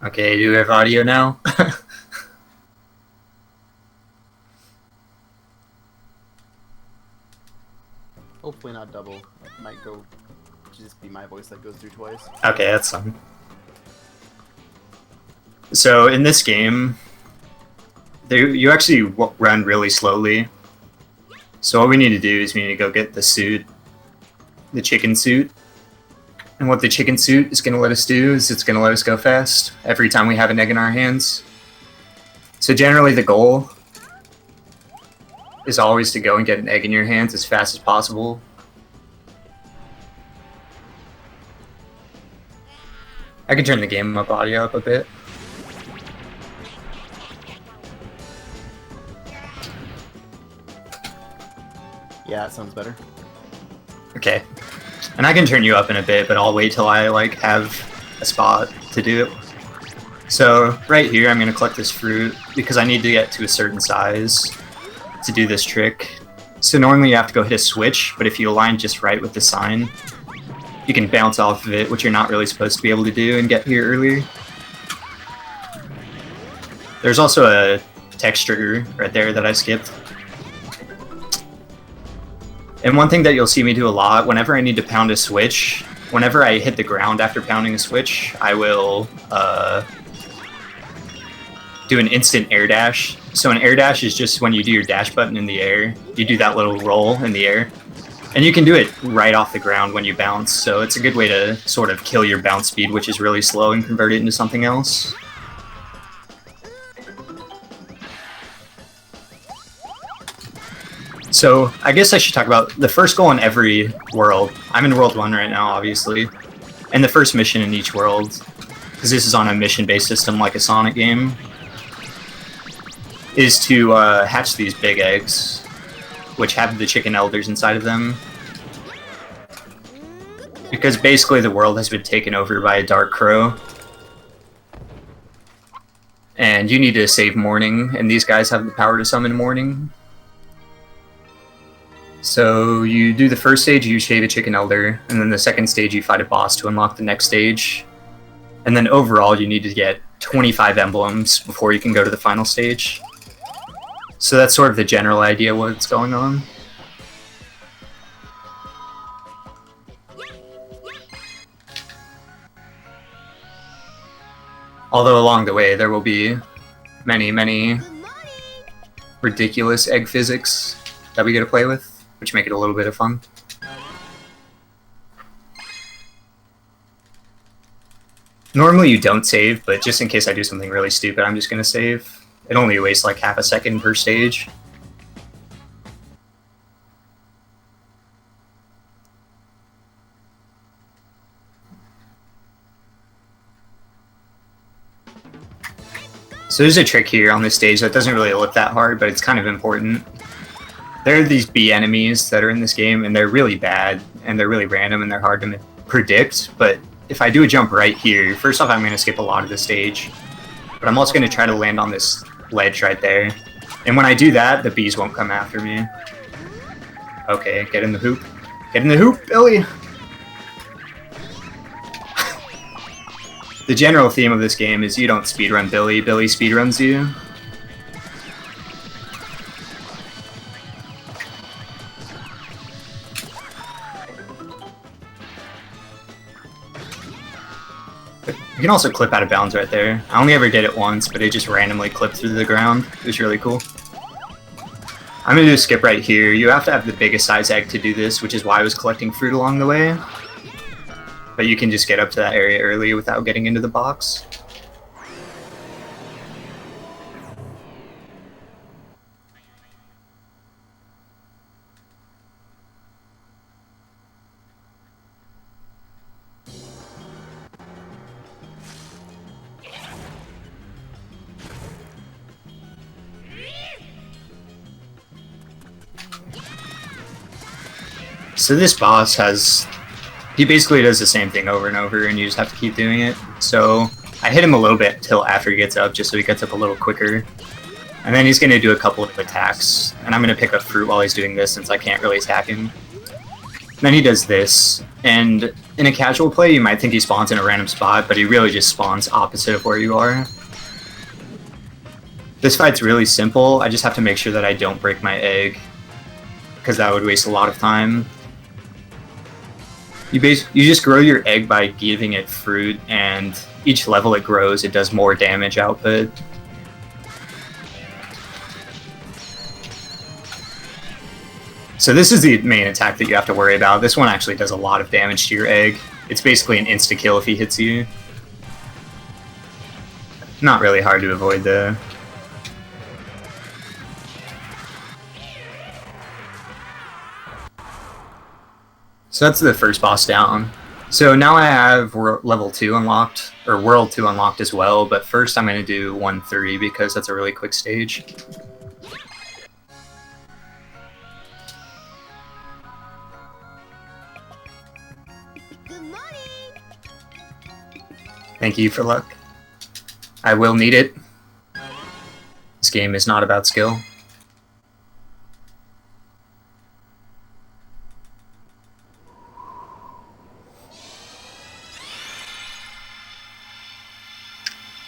Okay, do we have audio now? Hopefully not double. It might go just be my voice that goes through twice. Okay, that's fine. So in this game, you actually run really slowly. So what we need to do is we need to go get the suit, the chicken suit. And what the chicken suit is going to let us do is it's going to let us go fast every time we have an egg in our hands. So generally the goal is always to go and get an egg in your hands as fast as possible. I can turn the game up audio up a bit. Yeah, that sounds better. Okay. And I can turn you up in a bit, but I'll wait till I have a spot to do it. So right here I'm going to collect this fruit because I need to get to a certain size to do this trick. So normally you have to go hit a switch, but if you align just right with the sign, you can bounce off of it, which you're not really supposed to be able to do and get here earlier. There's also a text trigger right there that I skipped. And one thing that you'll see me do a lot, whenever I need to pound a switch, whenever I hit the ground after pounding a switch, I will do an instant air dash. So an air dash is just when you do your dash button in the air, you do that little roll in the air. And you can do it right off the ground when you bounce, so it's a good way to sort of kill your bounce speed, which is really slow, and convert it into something else. So I guess I should talk about the first goal in every world. I'm in World 1 right now, obviously. And the first mission in each world, because this is on a mission-based system like a Sonic game, is to hatch these big eggs, which have the chicken elders inside of them. Because basically the world has been taken over by a dark crow. And you need to save Morning, and these guys have the power to summon Morning. So you do the first stage, you shave a chicken elder, and then the second stage you fight a boss to unlock the next stage. And then overall you need to get 25 emblems before you can go to the final stage. So that's sort of the general idea of what's going on. Although along the way there will be many, many ridiculous egg physics that we get to play with, which make it a little bit of fun. Normally you don't save, but just in case I do something really stupid, I'm just going to save. It only wastes like half a second per stage. So there's a trick here on this stage that doesn't really look that hard, but it's kind of important. There are these bee enemies that are in this game, and they're really bad, and they're really random, and they're hard to predict, but if I do a jump right here, first off I'm going to skip a lot of the stage, but I'm also going to try to land on this ledge right there. And when I do that, the bees won't come after me. Okay, get in the hoop. Get in the hoop, Billy! The general theme of this game is you don't speedrun Billy, Billy speedruns you. You can also clip out of bounds right there. I only ever did it once, but it just randomly clipped through the ground. It was really cool. I'm going to do a skip right here. You have to have the biggest size egg to do this, which is why I was collecting fruit along the way. But you can just get up to that area early without getting into the box. So this boss he basically does the same thing over and over, and you just have to keep doing it. So I hit him a little bit till after he gets up, just so he gets up a little quicker. And then he's going to do a couple of attacks, and I'm going to pick up fruit while he's doing this since I can't really attack him. And then he does this, and In a casual play, you might think he spawns in a random spot, but he really just spawns opposite of where you are. This fight's really simple. I just have to make sure that I don't break my egg, because that would waste a lot of time. You just grow your egg by giving it fruit, and each level it grows, it does more damage output. So this is the main attack that you have to worry about. This one actually does a lot of damage to your egg. It's basically an insta-kill if he hits you. Not really hard to avoid though. So that's the first boss down. So now I have level 2 unlocked, or World 2 unlocked as well, but first I'm going to do 1-3 because that's a really quick stage. Thank you for luck. I will need it. This game is not about skill.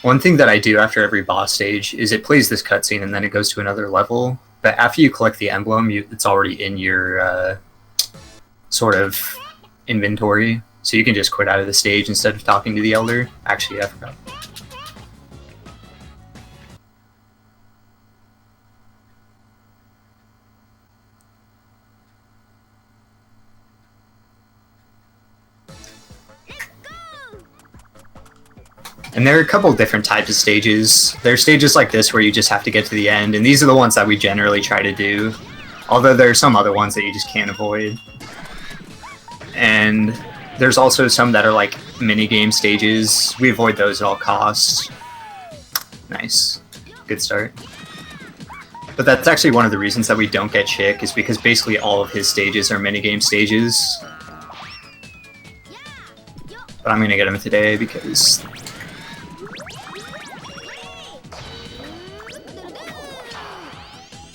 One thing that I do after every boss stage is it plays this cutscene and then it goes to another level. But after you collect the emblem, it's already in your sort of inventory. So you can just quit out of the stage instead of talking to the Elder. Actually, I forgot. And there are a couple different types of stages. There are stages like this where you just have to get to the end, and these are the ones that we generally try to do. Although there are some other ones that you just can't avoid. And there's also some that are like minigame stages. We avoid those at all costs. Nice. Good start. But that's actually one of the reasons that we don't get Chick, is because basically all of his stages are minigame stages. But I'm gonna get him today because...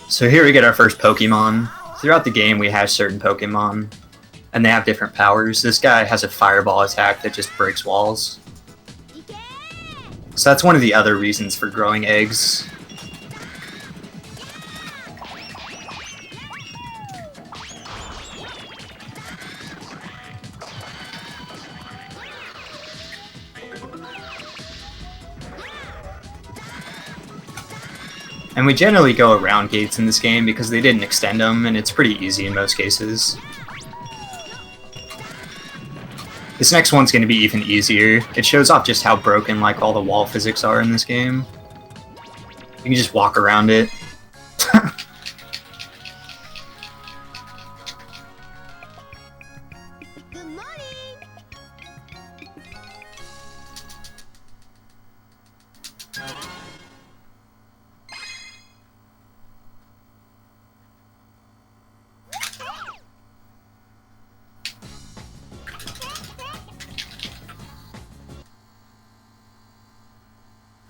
So here we get our first Pokemon. Throughout the game we have certain Pokemon, and they have different powers. This guy has a fireball attack that just breaks walls. So that's one of the other reasons for growing eggs. And we generally go around gates in this game because they didn't extend them, and it's pretty easy in most cases. This next one's going to be even easier. It shows off just how broken like all the wall physics are in this game. You can just walk around it.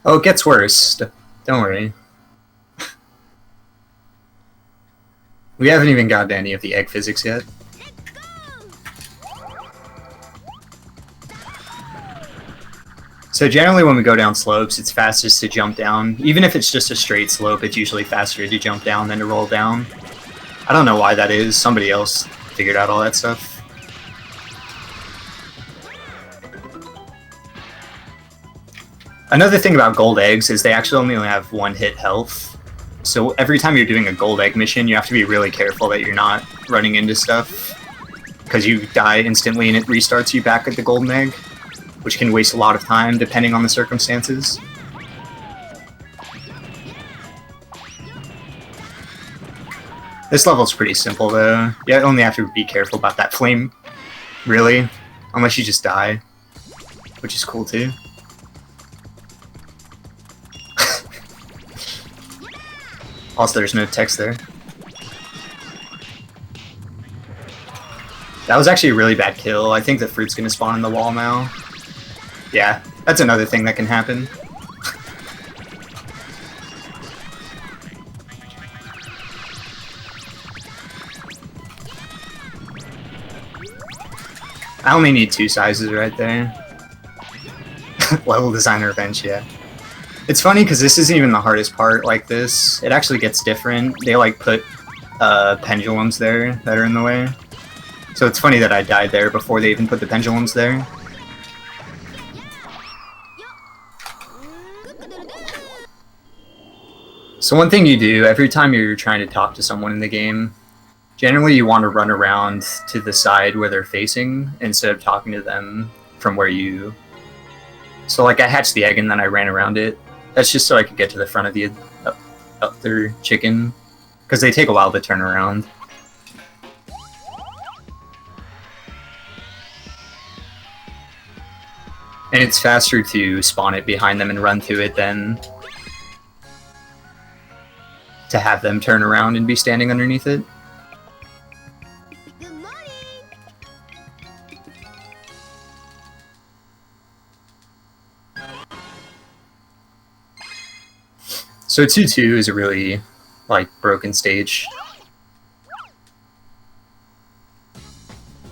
Oh, it gets worse. Don't worry. We haven't even gotten to any of the egg physics yet. So generally when we go down slopes, it's fastest to jump down. Even if it's just a straight slope, it's usually faster to jump down than to roll down. I don't know why that is. Somebody else figured out all that stuff. Another thing about gold eggs is they actually only have 1 hit health. So every time you're doing a gold egg mission, you have to be really careful that you're not running into stuff, because you die instantly and it restarts you back at the golden egg, which can waste a lot of time depending on the circumstances. This level's pretty simple though. You only have to be careful about that flame, really, unless you just die, which is cool too. Also, there's no text there. That was actually a really bad kill. I think the fruit's gonna spawn in the wall now. Yeah, that's another thing that can happen. I only need 2 sizes right there. Level designer bench, yeah. It's funny because this isn't even the hardest part like this. It actually gets different. They like put pendulums there that are in the way. So it's funny that I died there before they even put the pendulums there. So one thing you do every time you're trying to talk to someone in the game, generally you want to run around to the side where they're facing instead of talking to them from where you... So like I hatched the egg and then I ran around it. That's just so I could get to the front of the other chicken, because they take a while to turn around. And it's faster to spawn it behind them and run to it than to have them turn around and be standing underneath it. So 2-2 is a really, like, broken stage.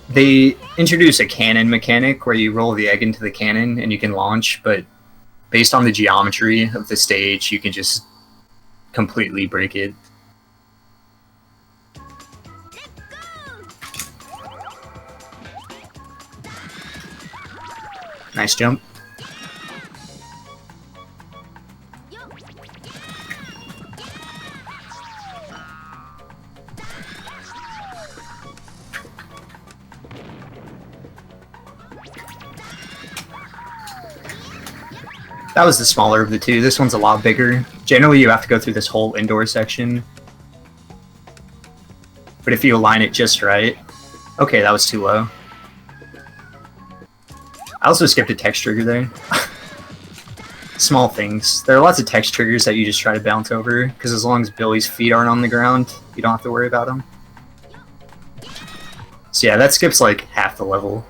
They introduce a cannon mechanic where you roll the egg into the cannon and you can launch, but based on the geometry of the stage, you can just completely break it. Nice jump. That was the smaller of the two. This one's a lot bigger. Generally, you have to go through this whole indoor section. But if you align it just right... Okay, that was too low. I also skipped a text trigger there. Small things. There are lots of text triggers that you just try to bounce over, because as long as Billy's feet aren't on the ground, you don't have to worry about them. So yeah, that skips like half the level.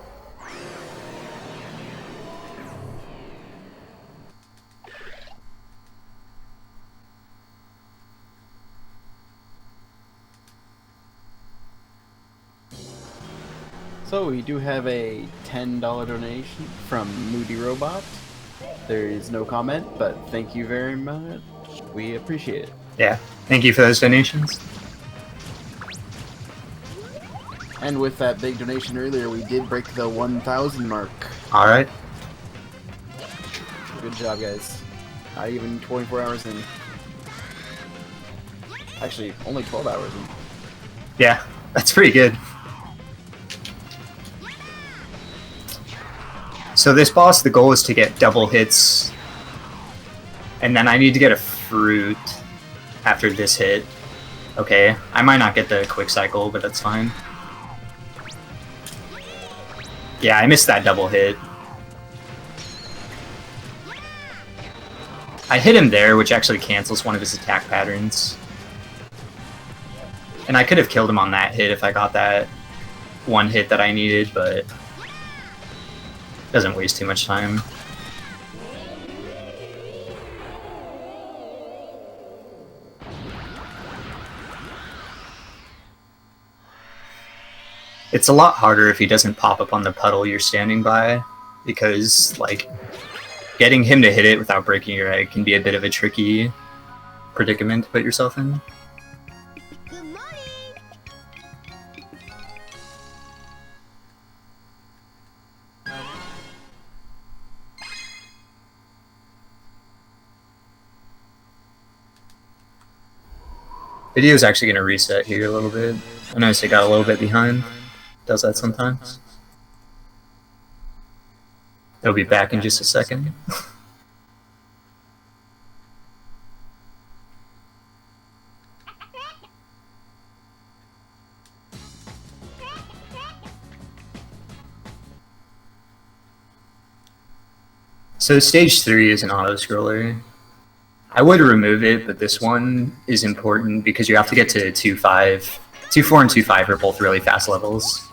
So we do have a $10 donation from Moody Robot. There is no comment, but thank you very much. We appreciate it. Yeah, thank you for those donations. And with that big donation earlier, we did break the 1,000 mark. Alright. Good job, guys. Not even 24 hours in. Actually, only 12 hours in. Yeah, that's pretty good. So this boss, the goal is to get double hits, and then I need to get a fruit after this hit. Okay, I might not get the quick cycle, but that's fine. Yeah, I missed that double hit. I hit him there, which actually cancels one of his attack patterns. And I could have killed him on that hit if I got that one hit that I needed, but... doesn't waste too much time. It's a lot harder if he doesn't pop up on the puddle you're standing by, because, like, getting him to hit it without breaking your egg can be a bit of a tricky predicament to put yourself in. Video is actually going to reset here a little bit. I noticed it got a little bit behind. Does that sometimes. It'll be back in just a second. So stage 3 is an auto-scroller. I would remove it, but this one is important because you have to get to 2-5. 2-4 and 2-5 are both really fast levels.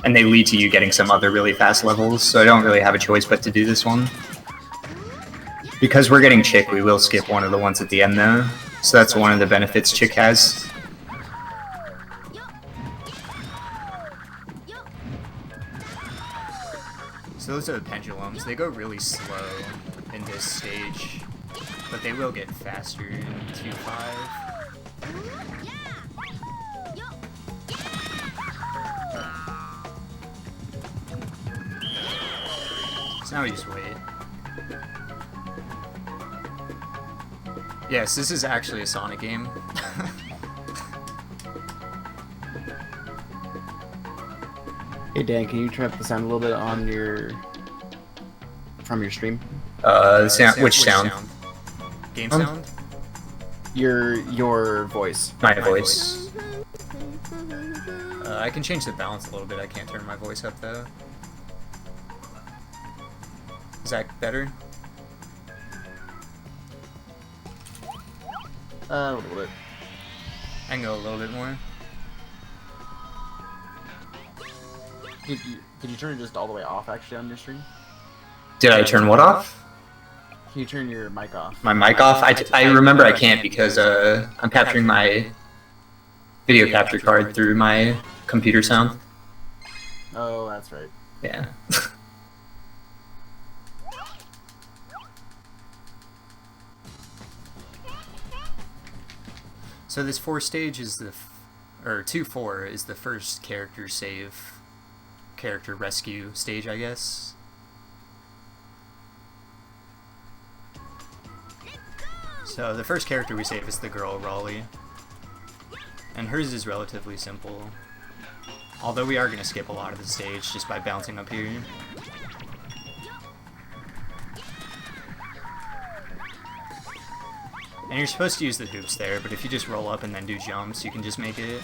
And they lead to you getting some other really fast levels, so I don't really have a choice but to do this one. Because we're getting Chick, we will skip one of the ones at the end though. So that's one of the benefits Chick has. So those are the pendulums. They go really slow in this stage, but they will get faster in 2-5. So now we just wait. Yes, this is actually a Sonic game. Hey Dan, can you turn up the sound a little bit on from your stream? Which sound? Game sound? Your voice. My voice. I can change the balance a little bit. I can't turn my voice up though. Is that better? A little bit. I can go a little bit more. Could you turn it just all the way off actually on your stream? Did I turn what off? Can you turn your mic off? My mic off? I remember I can't because I'm capturing my video capture card through my computer sound. Oh, that's right. Yeah. So this 4-stage is or 2-4 is the first character rescue stage, I guess. So the first character we save is the girl, Raleigh. And hers is relatively simple. Although we are going to skip a lot of the stage just by bouncing up here. And you're supposed to use the hoops there, but if you just roll up and then do jumps, you can just make it.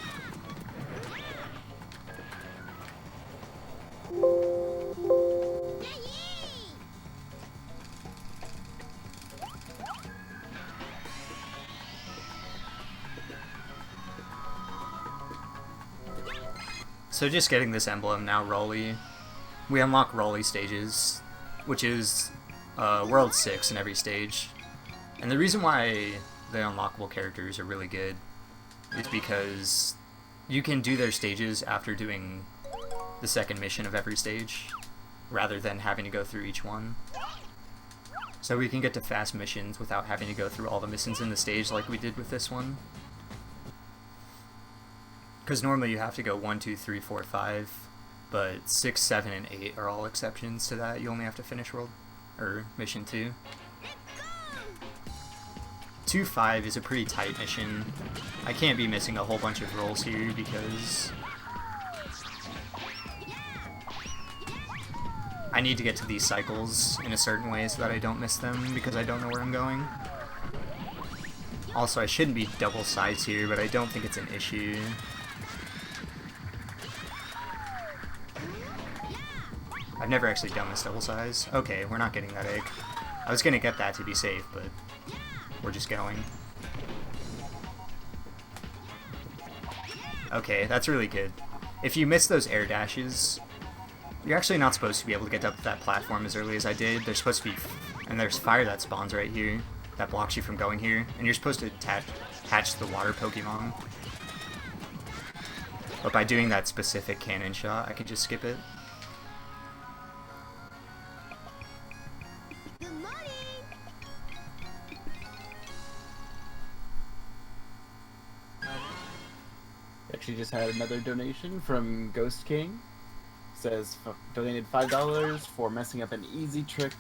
So just getting this emblem, now Raleigh. We unlock Raleigh stages, which is World 6 in every stage. And the reason why the unlockable characters are really good is because you can do their stages after doing the second mission of every stage, rather than having to go through each one. So we can get to fast missions without having to go through all the missions in the stage like we did with this one. Because normally you have to go 1, 2, 3, 4, 5, but 6, 7, and 8 are all exceptions to that. You only have to finish mission 2. 2-5 is a pretty tight mission. I can't be missing a whole bunch of rolls here because I need to get to these cycles in a certain way so that I don't miss them because I don't know where I'm going. Also, I shouldn't be double size here, but I don't think it's an issue. I've never actually done this double size. Okay, we're not getting that egg. I was gonna get that to be safe, but we're just going. Okay, that's really good. If you miss those air dashes, you're actually not supposed to be able to get up that platform as early as I did. There's supposed to be, and there's fire that spawns right here that blocks you from going here, and you're supposed to attach the water Pokemon. But by doing that specific cannon shot, I could just skip it. Actually just had another donation from Ghost King. Says donated $5 for messing up an easy trick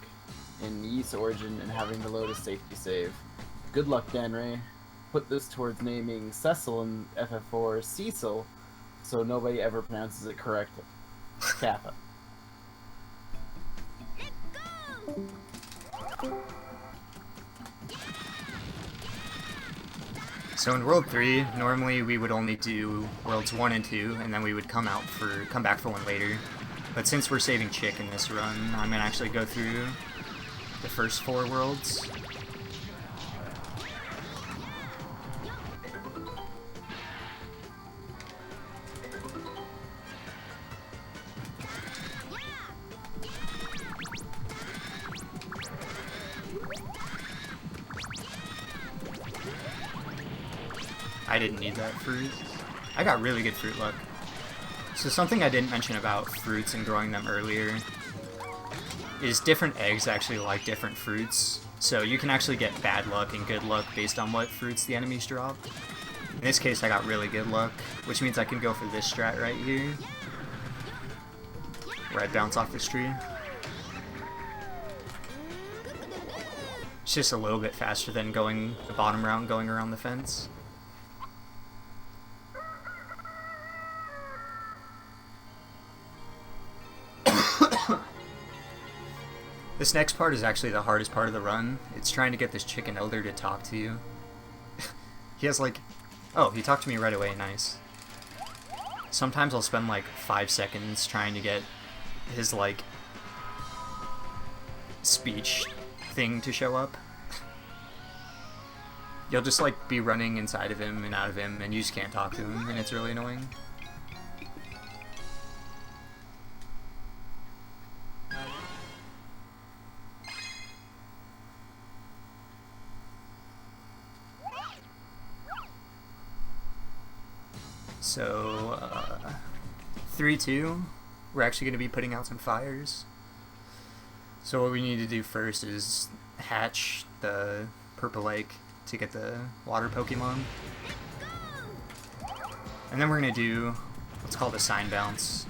in Ys Origin and having to load a safety save. Good luck, Danray. Put this towards naming Cecil in FF4 Cecil, so nobody ever pronounces it correctly. Kappa. So in World 3, normally we would only do Worlds 1 and 2, and then we would come back for one later. But since we're saving Chick in this run, I'm gonna actually go through the first 4 worlds. I didn't need that fruit. I got really good fruit luck. So something I didn't mention about fruits and growing them earlier is different eggs actually like different fruits. So you can actually get bad luck and good luck based on what fruits the enemies drop. In this case, I got really good luck, which means I can go for this strat right here, where I bounce off this tree. It's just a little bit faster than going the bottom route and going around the fence. This next part is actually the hardest part of the run. It's trying to get this chicken elder to talk to you. He has like... Oh, he talked to me right away, nice. Sometimes I'll spend like 5 seconds trying to get his like... speech thing to show up. You'll just like be running inside of him and out of him and you just can't talk to him and it's really annoying. So, 3-2, we're actually going to be putting out some fires. So what we need to do first is hatch the purple egg to get the water Pokemon. And then we're going to do what's called a sign bounce.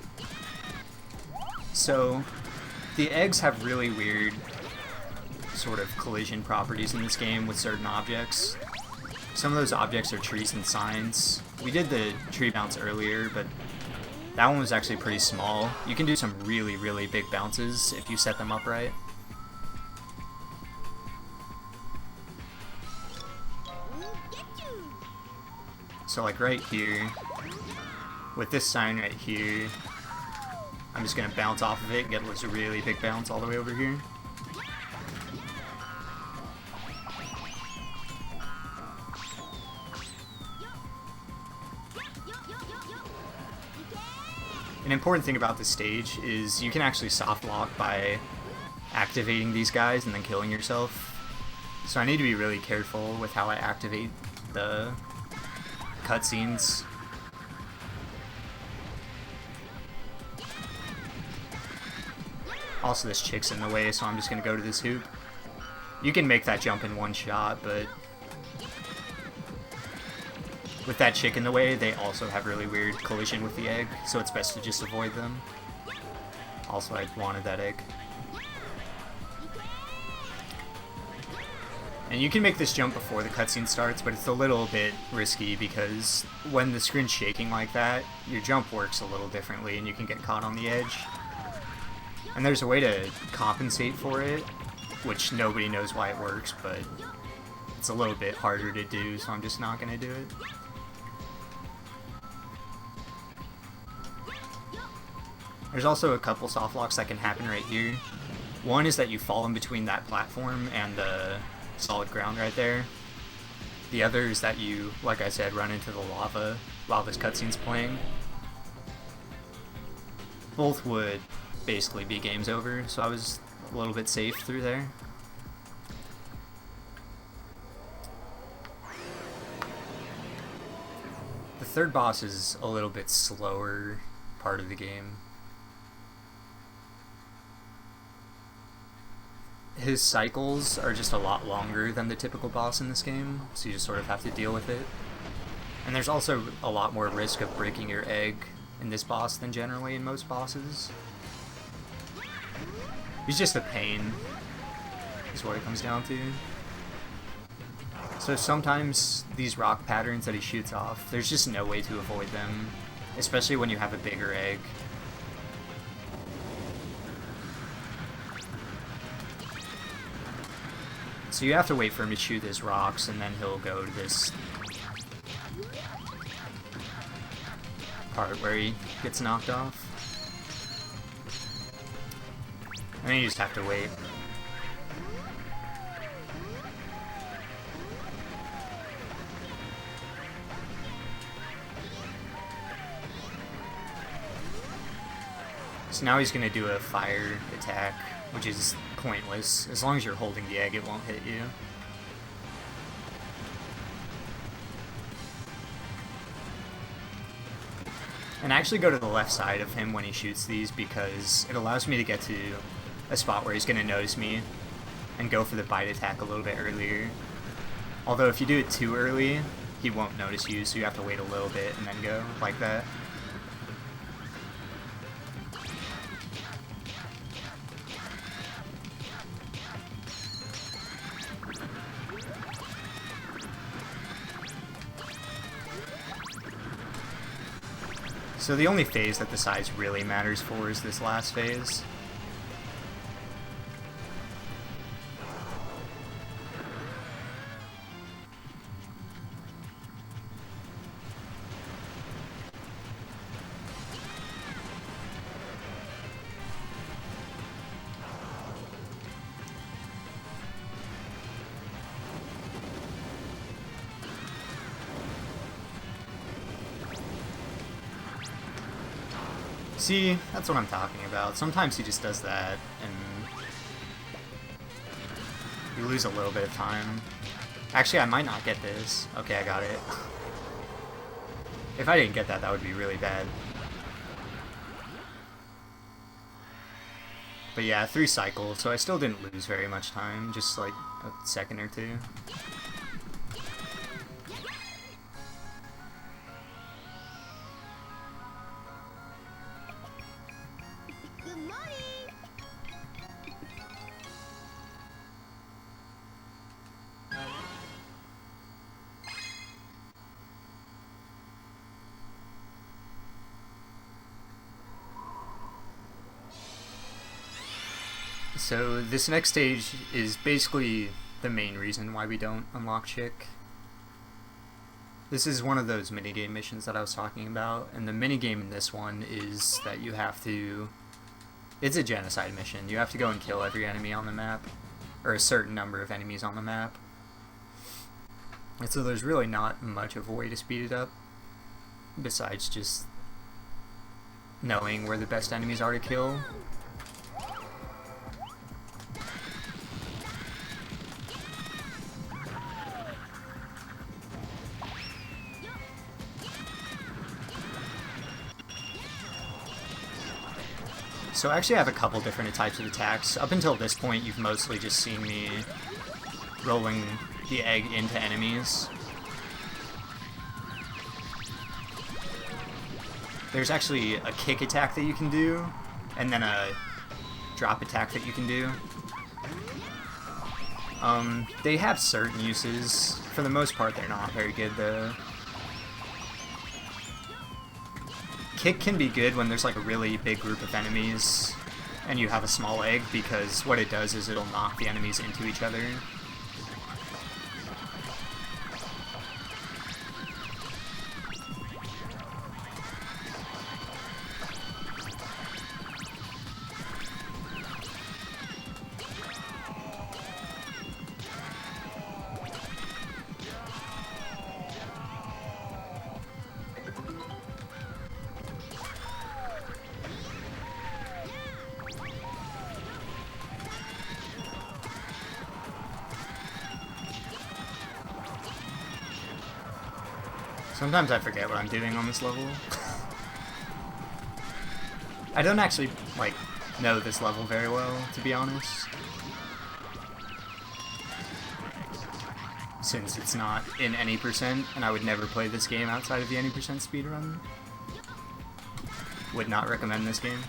So, the eggs have really weird sort of collision properties in this game with certain objects. Some of those objects are trees and signs. We did the tree bounce earlier, but that one was actually pretty small. You can do some really, really big bounces if you set them up right. So like right here, with this sign right here, I'm just going to bounce off of it and get this really big bounce all the way over here. An important thing about this stage is you can actually soft lock by activating these guys and then killing yourself. So I need to be really careful with how I activate the cutscenes. Also, this chick's in the way, so I'm just going to go to this hoop. You can make that jump in one shot, but with that chick in the way, they also have really weird collision with the egg, so it's best to just avoid them. Also, I wanted that egg. And you can make this jump before the cutscene starts, but it's a little bit risky because when the screen's shaking like that, your jump works a little differently and you can get caught on the edge. And there's a way to compensate for it, which nobody knows why it works, but it's a little bit harder to do, so I'm just not going to do it. There's also a couple soft locks that can happen right here. One is that you fall in between that platform and the solid ground right there. The other is that you, like I said, run into the lava while this cutscene's playing. Both would basically be games over, so I was a little bit safe through there. The third boss is a little bit slower part of the game. His cycles are just a lot longer than the typical boss in this game, so you just sort of have to deal with it. And there's also a lot more risk of breaking your egg in this boss than generally in most bosses. He's just a pain, is what it comes down to. So sometimes these rock patterns that he shoots off, there's just no way to avoid them, especially when you have a bigger egg. So you have to wait for him to shoot his rocks, and then he'll go to this part where he gets knocked off. And then you just have to wait. So now he's going to do a fire attack, which is pointless. As long as you're holding the egg, it won't hit you. And I actually go to the left side of him when he shoots these because it allows me to get to a spot where he's going to notice me and go for the bite attack a little bit earlier. Although if you do it too early, he won't notice you, so you have to wait a little bit and then go like that. So the only phase that the size really matters for is this last phase. See, that's what I'm talking about. Sometimes he just does that, and you lose a little bit of time. Actually, I might not get this. Okay, I got it. If I didn't get that, that would be really bad. But yeah, 3 cycles, so I still didn't lose very much time, just like a second or two. So this next stage is basically the main reason why we don't unlock Chick. This is one of those minigame missions that I was talking about, and the minigame in this one is that you have to... It's a genocide mission. You have to go and kill every enemy on the map, or a certain number of enemies on the map. And so there's really not much of a way to speed it up, besides just knowing where the best enemies are to kill. So I actually have a couple different types of attacks. Up until this point, you've mostly just seen me rolling the egg into enemies. There's actually a kick attack that you can do, and then a drop attack that you can do. They have certain uses. For the most part, they're not very good, though. Kick can be good when there's like a really big group of enemies and you have a small egg, because what it does is it'll knock the enemies into each other. Sometimes I forget what I'm doing on this level. I don't actually, like, know this level very well, to be honest. Since it's not in any percent, and I would never play this game outside of the any percent speedrun. Would not recommend this game.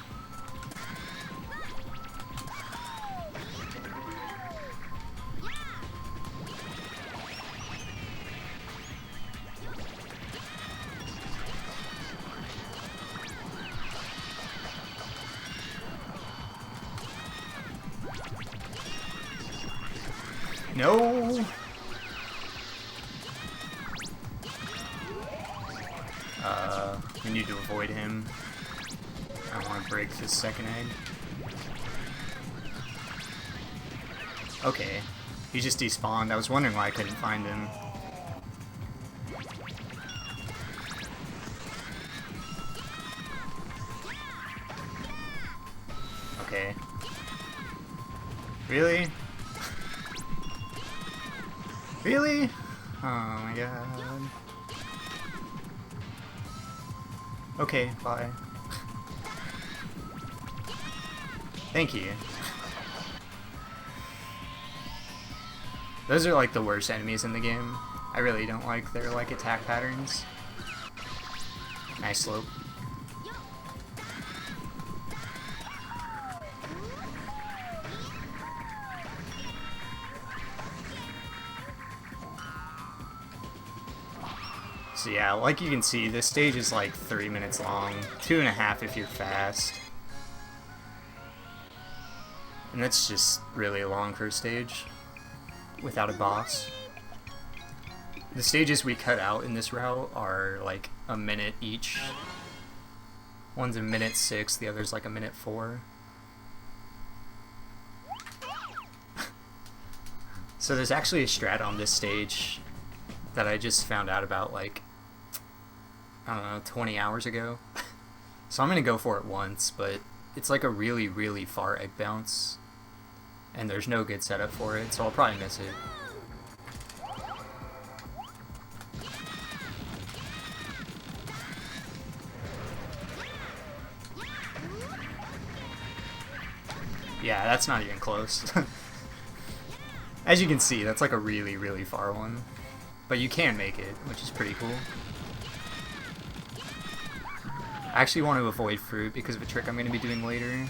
No! We need to avoid him. I don't want to break this second egg. Okay. He just despawned. I was wondering why I couldn't find him. Okay. Really? Really? Oh my god. Okay, bye. Thank you. Those are like the worst enemies in the game. I really don't like their like attack patterns. Nice slope. So yeah, like you can see, this stage is like 3 minutes long, 2.5 if you're fast. And that's just really a long first stage without a boss. The stages we cut out in this route are like a minute each. One's a minute 6, the other's like a minute 4. So there's actually a strat on this stage that I just found out about like, I don't know, 20 hours ago. So I'm gonna go for it once, but it's like a really, really far egg bounce. And there's no good setup for it, so I'll probably miss it. Yeah, that's not even close. As you can see, that's like a really, really far one. But you can make it, which is pretty cool. I actually want to avoid fruit because of a trick I'm going to be doing later.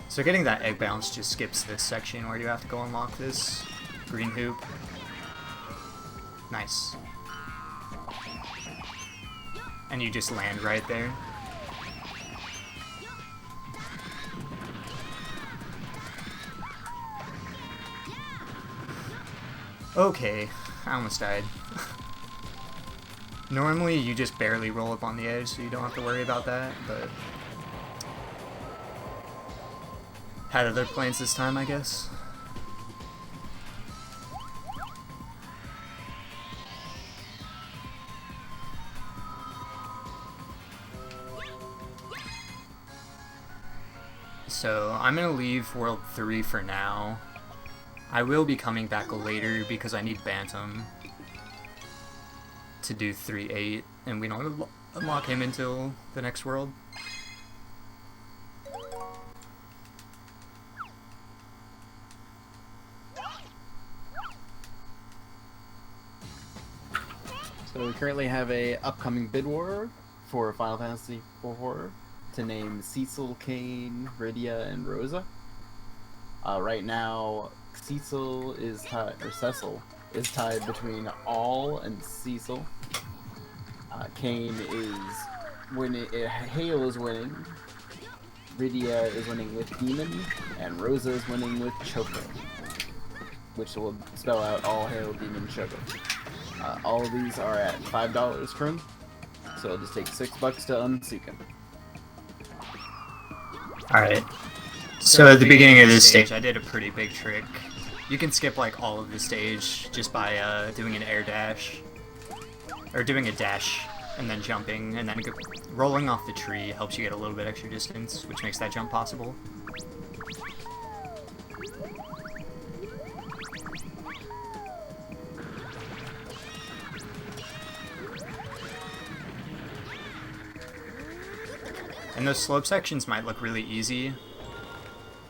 So getting that egg bounce just skips this section where you have to go unlock this green hoop. Nice. And you just land right there. Okay, I almost died. Normally you just barely roll up on the edge, so you don't have to worry about that, but had other plans this time, I guess. So I'm gonna leave World 3 for now. I will be coming back later because I need Bantam to do 3-8, and we don't unlock him until the next world. So we currently have a upcoming bid war for Final Fantasy IV to name Cecil, Kane, Rydia, and Rosa. Right now, Cecil is tied between All and Cecil. Kane is winning. Hale is winning. Rydia is winning with Demon, and Rosa is winning with Choco, which will spell out All Hail Demon Choco. All of these are at $5 currently, so it'll just take $6 to unseek them. Alright. So at the beginning of this stage, I did a pretty big trick. You can skip like all of the stage just by doing an air dash. Or doing a dash and then jumping, and then rolling off the tree helps you get a little bit extra distance, which makes that jump possible. And those slope sections might look really easy,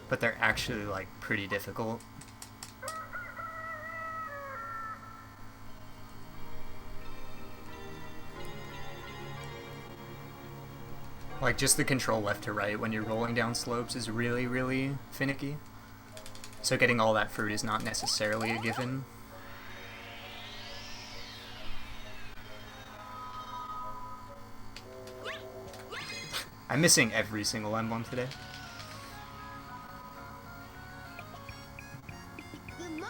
but they're actually like pretty difficult. Like just the control left to right when you're rolling down slopes is really, really finicky. So getting all that fruit is not necessarily a given. I'm missing every single emblem today. Good morning.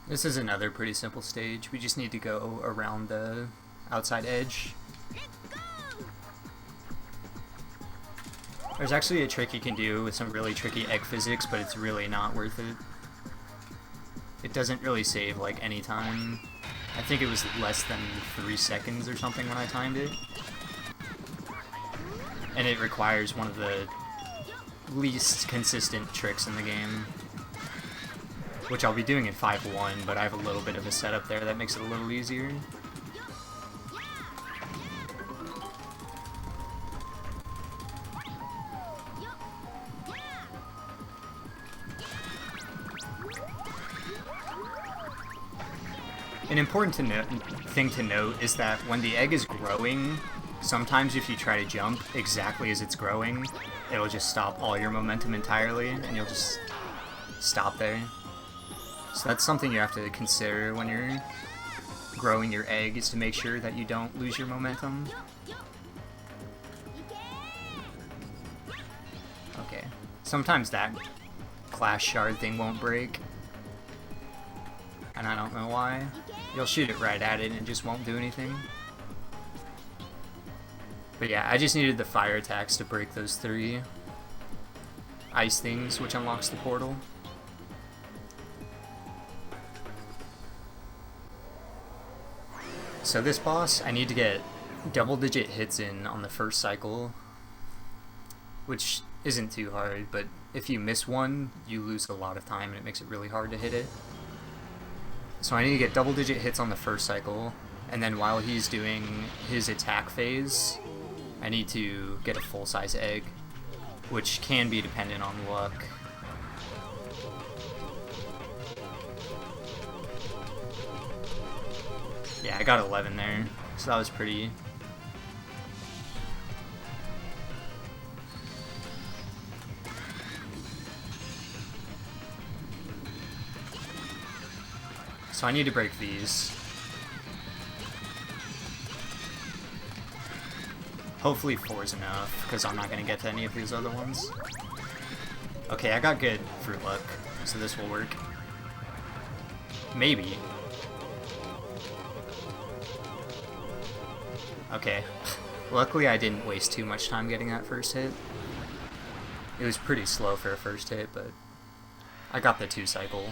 This is another pretty simple stage. We just need to go around the outside edge. There's actually a trick you can do with some really tricky egg physics, but it's really not worth it. it doesn't really save like any time. I think it was less than 3 seconds or something when I timed it. And it requires one of the least consistent tricks in the game, which I'll be doing in 5-1, but I have a little bit of a setup there that makes it a little easier. An important thing to note is that when the egg is growing, sometimes if you try to jump exactly as it's growing, it'll just stop all your momentum entirely, and you'll just stop there. So that's something you have to consider when you're growing your egg, is to make sure that you don't lose your momentum. Okay. Sometimes that clash shard thing won't break, and I don't know why. You'll shoot it right at it and it just won't do anything. But yeah, I just needed the fire attacks to break those 3 ice things, which unlocks the portal. So this boss, I need to get double-digit hits in on the first cycle, which isn't too hard, but if you miss one, you lose a lot of time and it makes it really hard to hit it. So I need to get double-digit hits on the first cycle, and then while he's doing his attack phase, I need to get a full-size egg, which can be dependent on luck. Yeah, I got 11 there, so that was pretty... So I need to break these. Hopefully 4 is enough, because I'm not going to get to any of these other ones. Okay, I got good fruit luck, so this will work. Maybe. Okay. Luckily I didn't waste too much time getting that first hit. It was pretty slow for a first hit, but I got the 2 cycle.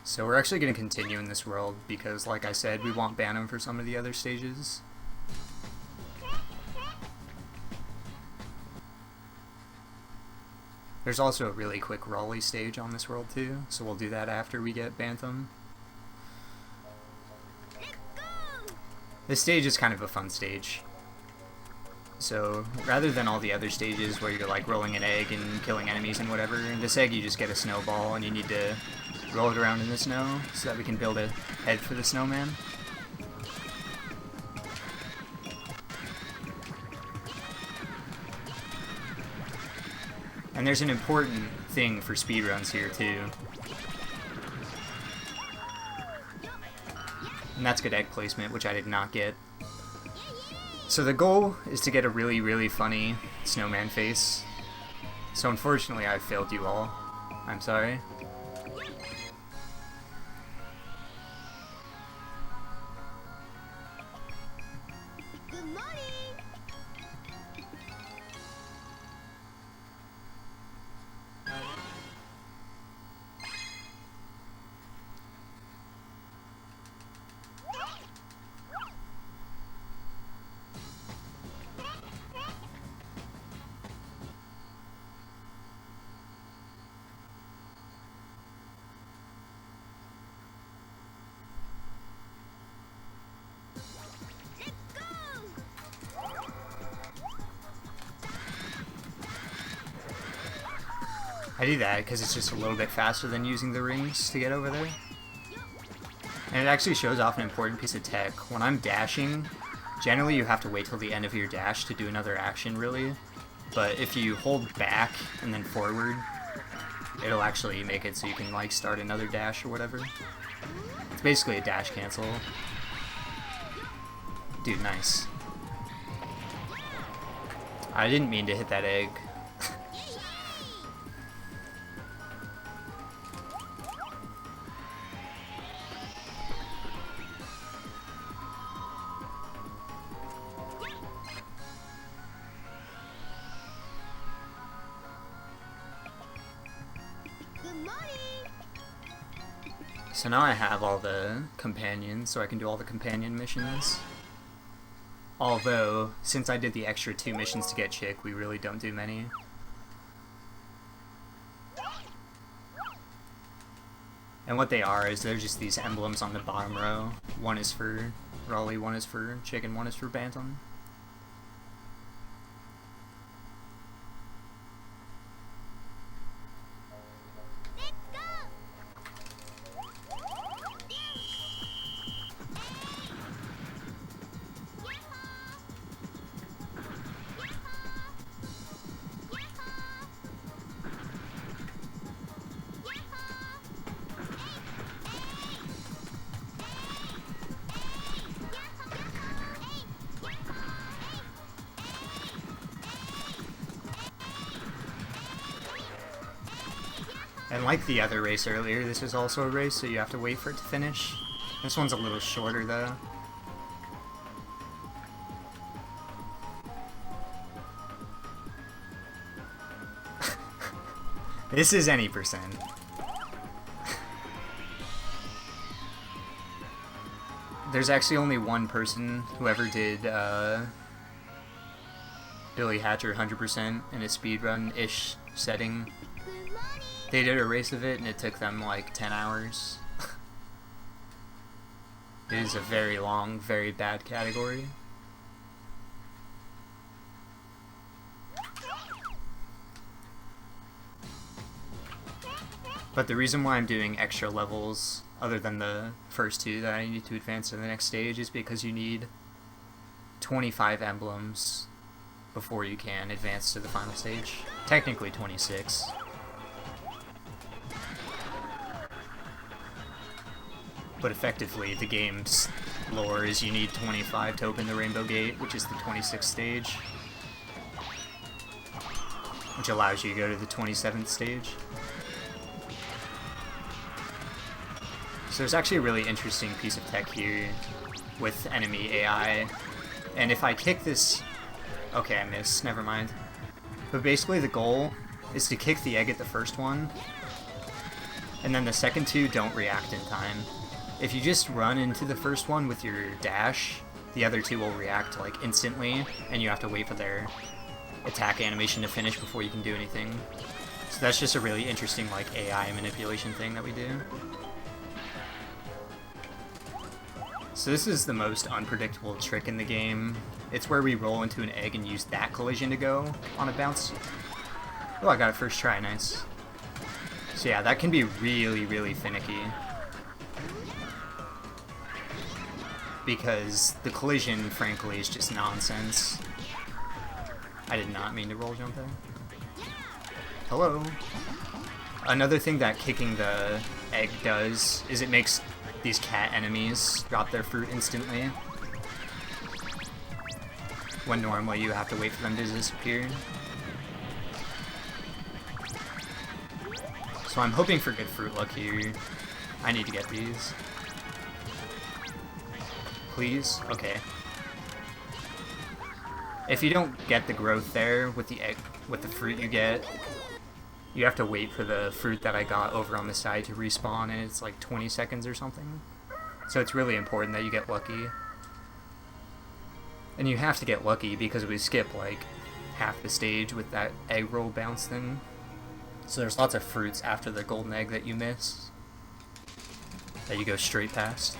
So we're actually going to continue in this world because, like I said, we won't ban him for some of the other stages. There's also a really quick Raleigh stage on this world too, so we'll do that after we get Bantam. This stage is kind of a fun stage. So rather than all the other stages where you're like rolling an egg and killing enemies and whatever, this egg you just get a snowball and you need to roll it around in the snow so that we can build a head for the snowman. And there's an important thing for speedruns here too. And that's good egg placement, which I did not get. So the goal is to get a really, really funny snowman face. So unfortunately I failed you all. I'm sorry. I do that because it's just a little bit faster than using the rings to get over there. And it actually shows off an important piece of tech. When I'm dashing, Generally, you have to wait till the end of your dash to do another action, really. But if you hold back and then forward, it'll actually make it so you can, like, start another dash or whatever. It's basically a dash cancel. Dude, nice. I didn't mean to hit that egg. So now I have all the companions, so I can do all the companion missions. Although, since I did the extra 2 missions to get Chick, we really don't do many. And what they are is they're just these emblems on the bottom row. One is for Raleigh, one is for Chick, and one is for Bantam. And like the other race earlier, this is also a race, so you have to wait for it to finish. This one's a little shorter, though. This is any percent. There's actually only one person who ever did Billy Hatcher 100% in a speedrun-ish setting. They did a race of it and it took them like 10 hours. It is a very long, very bad category. But the reason why I'm doing extra levels, other than the first 2 that I need to advance to the next stage, is because you need 25 emblems before you can advance to the final stage. Technically 26. But effectively, the game's lore is you need 25 to open the Rainbow Gate, which is the 26th stage. Which allows you to go to the 27th stage. So there's actually a really interesting piece of tech here with enemy AI. And if I kick this... Okay, I missed. Never mind. But basically the goal is to kick the egg at the first one, and then the second 2 don't react in time. If you just run into the first one with your dash, the other 2 will react like instantly, and you have to wait for their attack animation to finish before you can do anything. So that's just a really interesting like AI manipulation thing that we do. So this is the most unpredictable trick in the game. It's where we roll into an egg and use that collision to go on a bounce. Oh, I got it first try, nice. So yeah, that can be really, really finicky. Because the collision, frankly, is just nonsense. I did not mean to roll jump there. Hello. Another thing that kicking the egg does is it makes these cat enemies drop their fruit instantly, when normally you have to wait for them to disappear. So I'm hoping for good fruit luck here. I need to get these. Please? Okay. If you don't get the growth there with the egg, with the fruit you get, you have to wait for the fruit that I got over on the side to respawn, and it's like 20 seconds or something. So it's really important that you get lucky. And you have to get lucky because we skip like half the stage with that egg roll bounce thing. So there's lots of fruits after the golden egg that you miss, that you go straight past.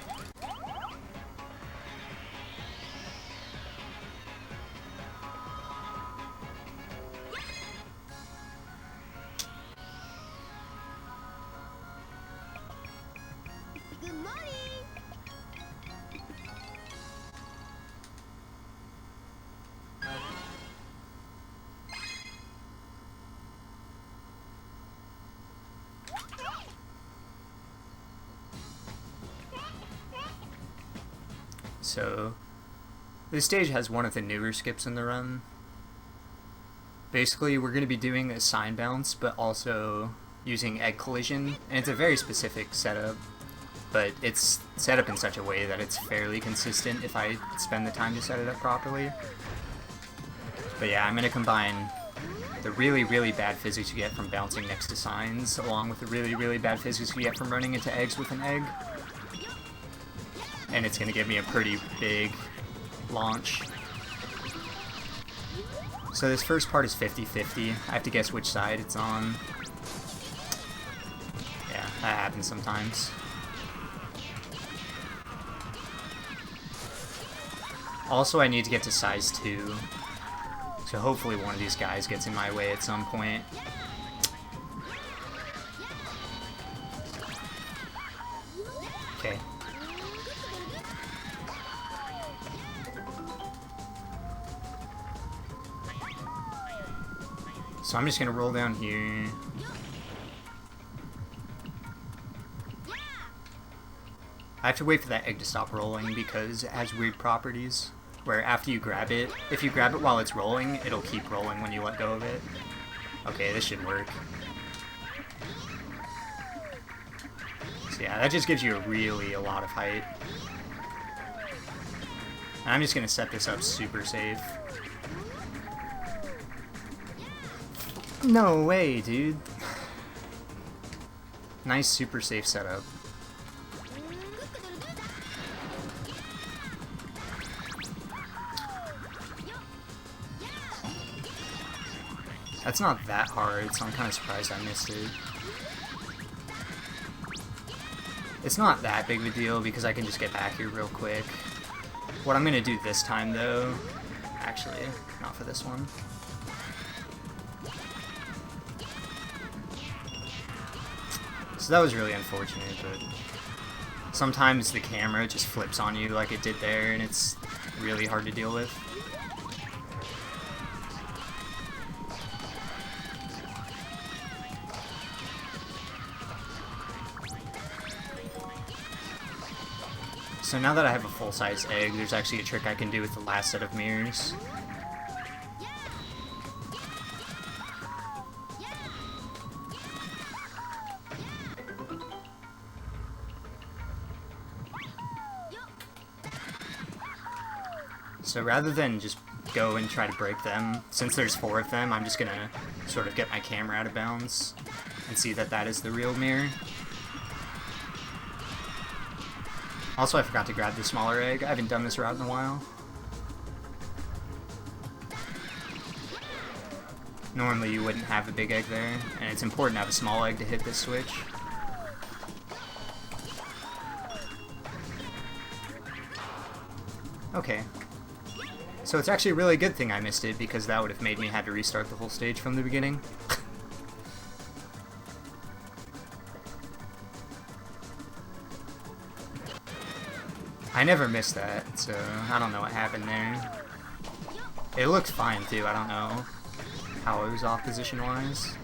So this stage has one of the newer skips in the run. Basically, we're going to be doing a sign bounce, but also using egg collision, and it's a very specific setup, but it's set up in such a way that it's fairly consistent if I spend the time to set it up properly. But yeah, I'm going to combine the really, really bad physics you get from bouncing next to signs, along with the really, really bad physics you get from running into eggs with an egg. And it's going to give me a pretty big launch. So this first part is 50-50. I have to guess which side it's on. Yeah, that happens sometimes. Also, I need to get to size 2. So hopefully one of these guys gets in my way at some point. Okay. So I'm just gonna roll down here. I have to wait for that egg to stop rolling because it has weird properties where after you grab it, if you grab it while it's rolling, it'll keep rolling when you let go of it. Okay, this should work. So yeah, that just gives you a lot of height. And I'm just gonna set this up super safe. No way, dude. Nice super safe setup. That's not that hard, so I'm kind of surprised I missed it. It's not that big of a deal because I can just get back here real quick. What I'm gonna do this time though, actually, not for this one. So that was really unfortunate, but sometimes the camera just flips on you like it did there, and it's really hard to deal with. So now that I have a full-size egg, there's actually a trick I can do with the last set of mirrors. So rather than just go and try to break them, since there's 4 of them, I'm just gonna sort of get my camera out of bounds and see that that is the real mirror. Also, I forgot to grab the smaller egg. I haven't done this route in a while. Normally you wouldn't have a big egg there, and it's important to have a small egg to hit this switch. Okay. So it's actually a really good thing I missed it, because that would have made me have to restart the whole stage from the beginning. I never missed that, so I don't know what happened there. It looked fine too, I don't know how it was off position-wise.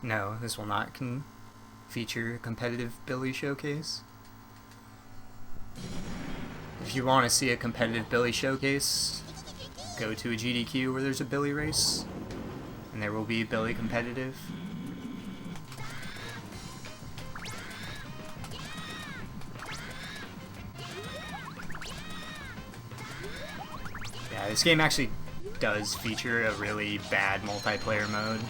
No, this will not feature a competitive Billy showcase. If you want to see a competitive Billy showcase, go to a GDQ where there's a Billy race, and there will be Billy competitive. Yeah, this game actually does feature a really bad multiplayer mode.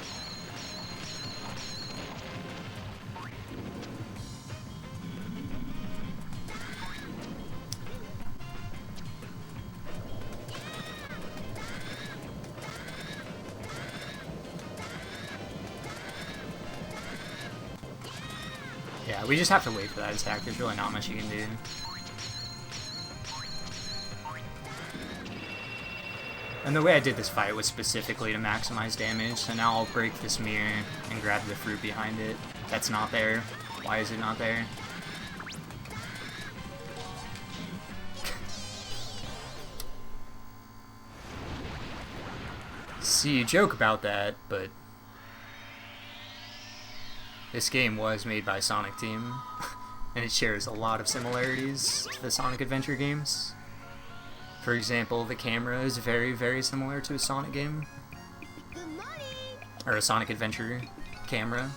Yeah, we just have to wait for that attack. There's really not much you can do. And the way I did this fight was specifically to maximize damage, so now I'll break this mirror and grab the fruit behind it. That's not there. Why is it not there? See, you joke about that, but this game was made by Sonic Team, and it shares a lot of similarities to the Sonic Adventure games. For example, the camera is very, very similar to a Sonic game. Or a Sonic Adventure camera.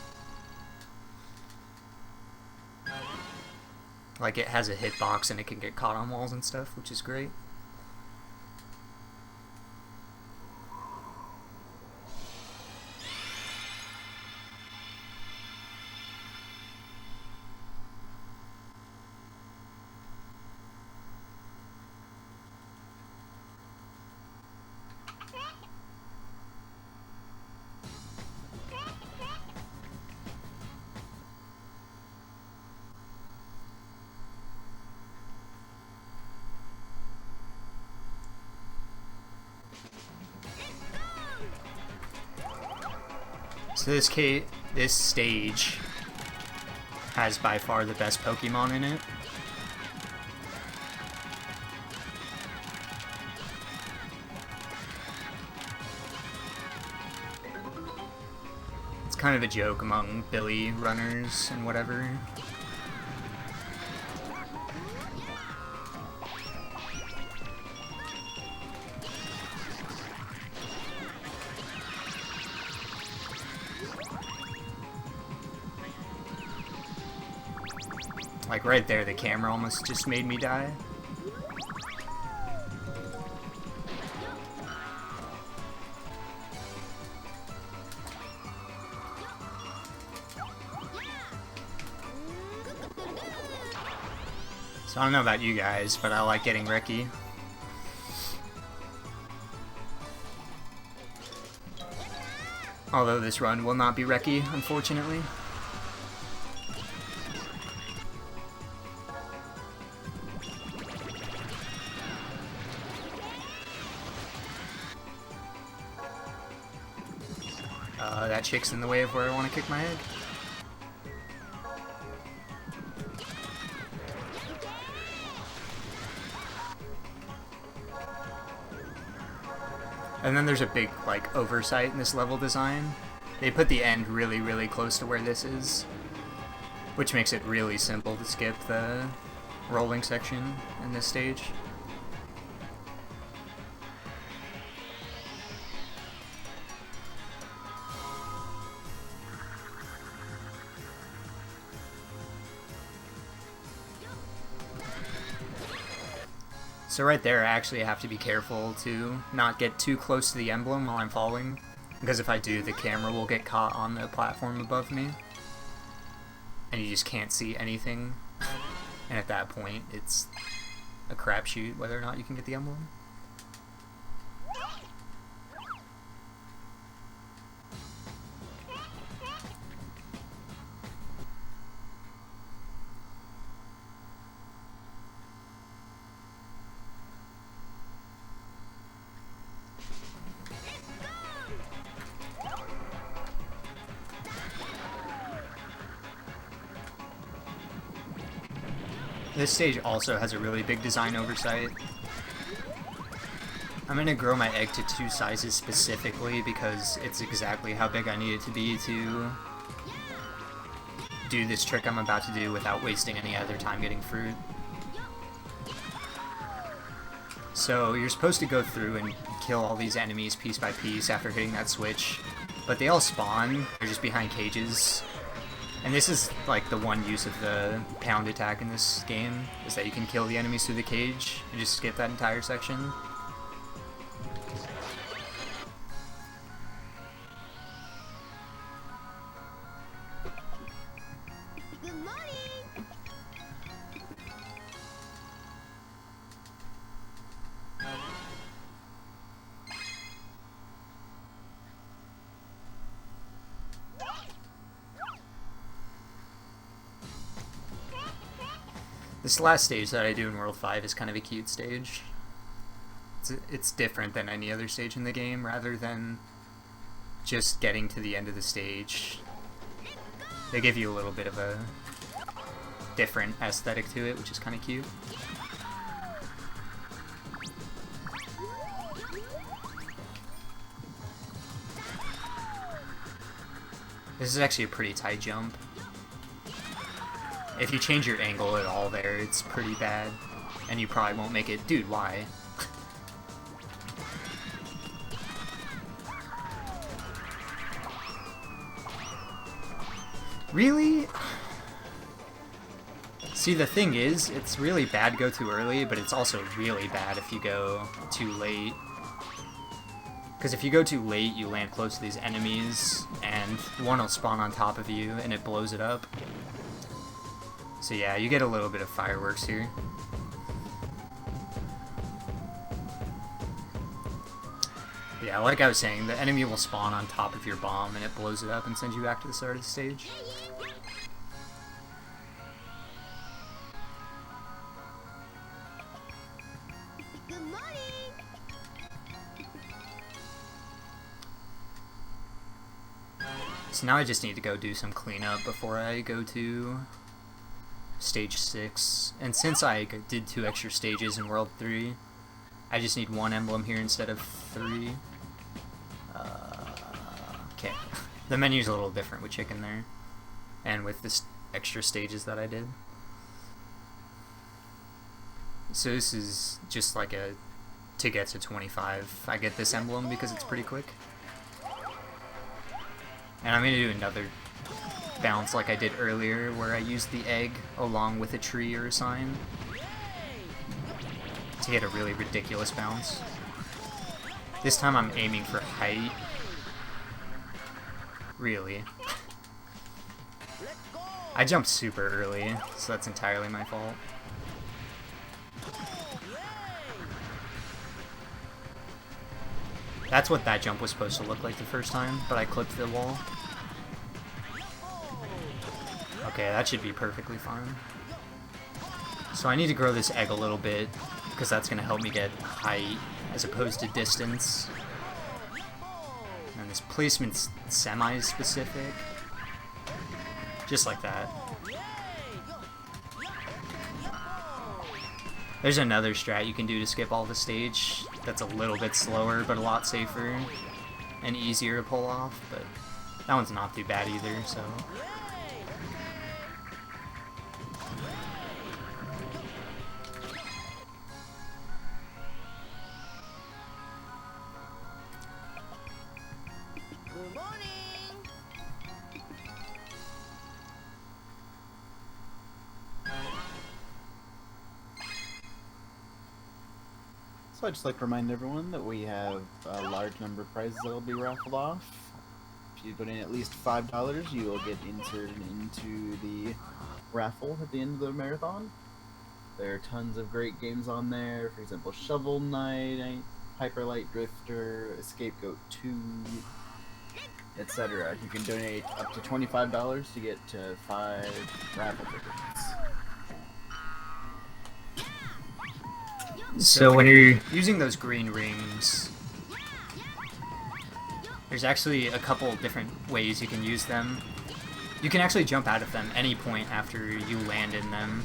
Like, it has a hitbox and it can get caught on walls and stuff, which is great. So this stage has by far the best Pokemon in it. It's kind of a joke among Billy runners and whatever. Like right there, the camera almost just made me die. So I don't know about you guys, but I like getting wrecky. Although this run will not be wrecky, unfortunately. That chick's in the way of where I want to kick my head. And then there's a big, like, oversight in this level design. They put the end really, really close to where this is, which makes it really simple to skip the rolling section in this stage. So right there, I actually have to be careful to not get too close to the emblem while I'm falling, because if I do, the camera will get caught on the platform above me, and you just can't see anything, and at that point, it's a crapshoot whether or not you can get the emblem. This stage also has a really big design oversight. I'm going to grow my egg to 2 sizes specifically because it's exactly how big I need it to be to do this trick I'm about to do without wasting any other time getting fruit. So you're supposed to go through and kill all these enemies piece by piece after hitting that switch, but they all spawn, they're just behind cages. And this is like the one use of the pound attack in this game, is that you can kill the enemies through the cage and just skip that entire section. Good morning. This last stage that I do in World 5 is kind of a cute stage. It's different than any other stage in the game, rather than just getting to the end of the stage. They give you a little bit of a different aesthetic to it, which is kind of cute. This is actually a pretty tight jump. If you change your angle at all there, it's pretty bad. And you probably won't make it. Dude, why? Really? See, the thing is, it's really bad to go too early, but it's also really bad if you go too late. Because if you go too late, you land close to these enemies, and one will spawn on top of you, and it blows it up. So yeah, you get a little bit of fireworks here. Yeah, like I was saying, the enemy will spawn on top of your bomb, and it blows it up and sends you back to the start of the stage. Good morning. So now I just need to go do some cleanup before I go to stage 6. And since I did 2 extra stages in World 3, I just need 1 emblem here instead of 3. Okay. The menu's a little different with chicken there. And with this extra stages that I did. So this is just like a, to get to 25, I get this emblem because it's pretty quick. And I'm going to do another bounce like I did earlier, where I used the egg along with a tree or a sign to get a really ridiculous bounce. This time I'm aiming for height. Really. I jumped super early, so that's entirely my fault. That's what that jump was supposed to look like the first time, but I clipped the wall. Okay, that should be perfectly fine. So I need to grow this egg a little bit, because that's going to help me get height as opposed to distance. And this placement's semi-specific. Just like that. There's another strat you can do to skip all the stage that's a little bit slower, but a lot safer and easier to pull off, but that one's not too bad either, so... Good morning. So I'd just like to remind everyone that we have a large number of prizes that will be raffled off. If you put in at least $5, you will get inserted into the raffle at the end of the marathon. There are tons of great games on there, for example Shovel Knight, Hyper Light Drifter, Scapegoat 2, etc. You can donate up to $25 to get 5 raffle tickets. So when you're using those green rings, there's actually a couple different ways you can use them. You can actually jump out of them any point after you land in them.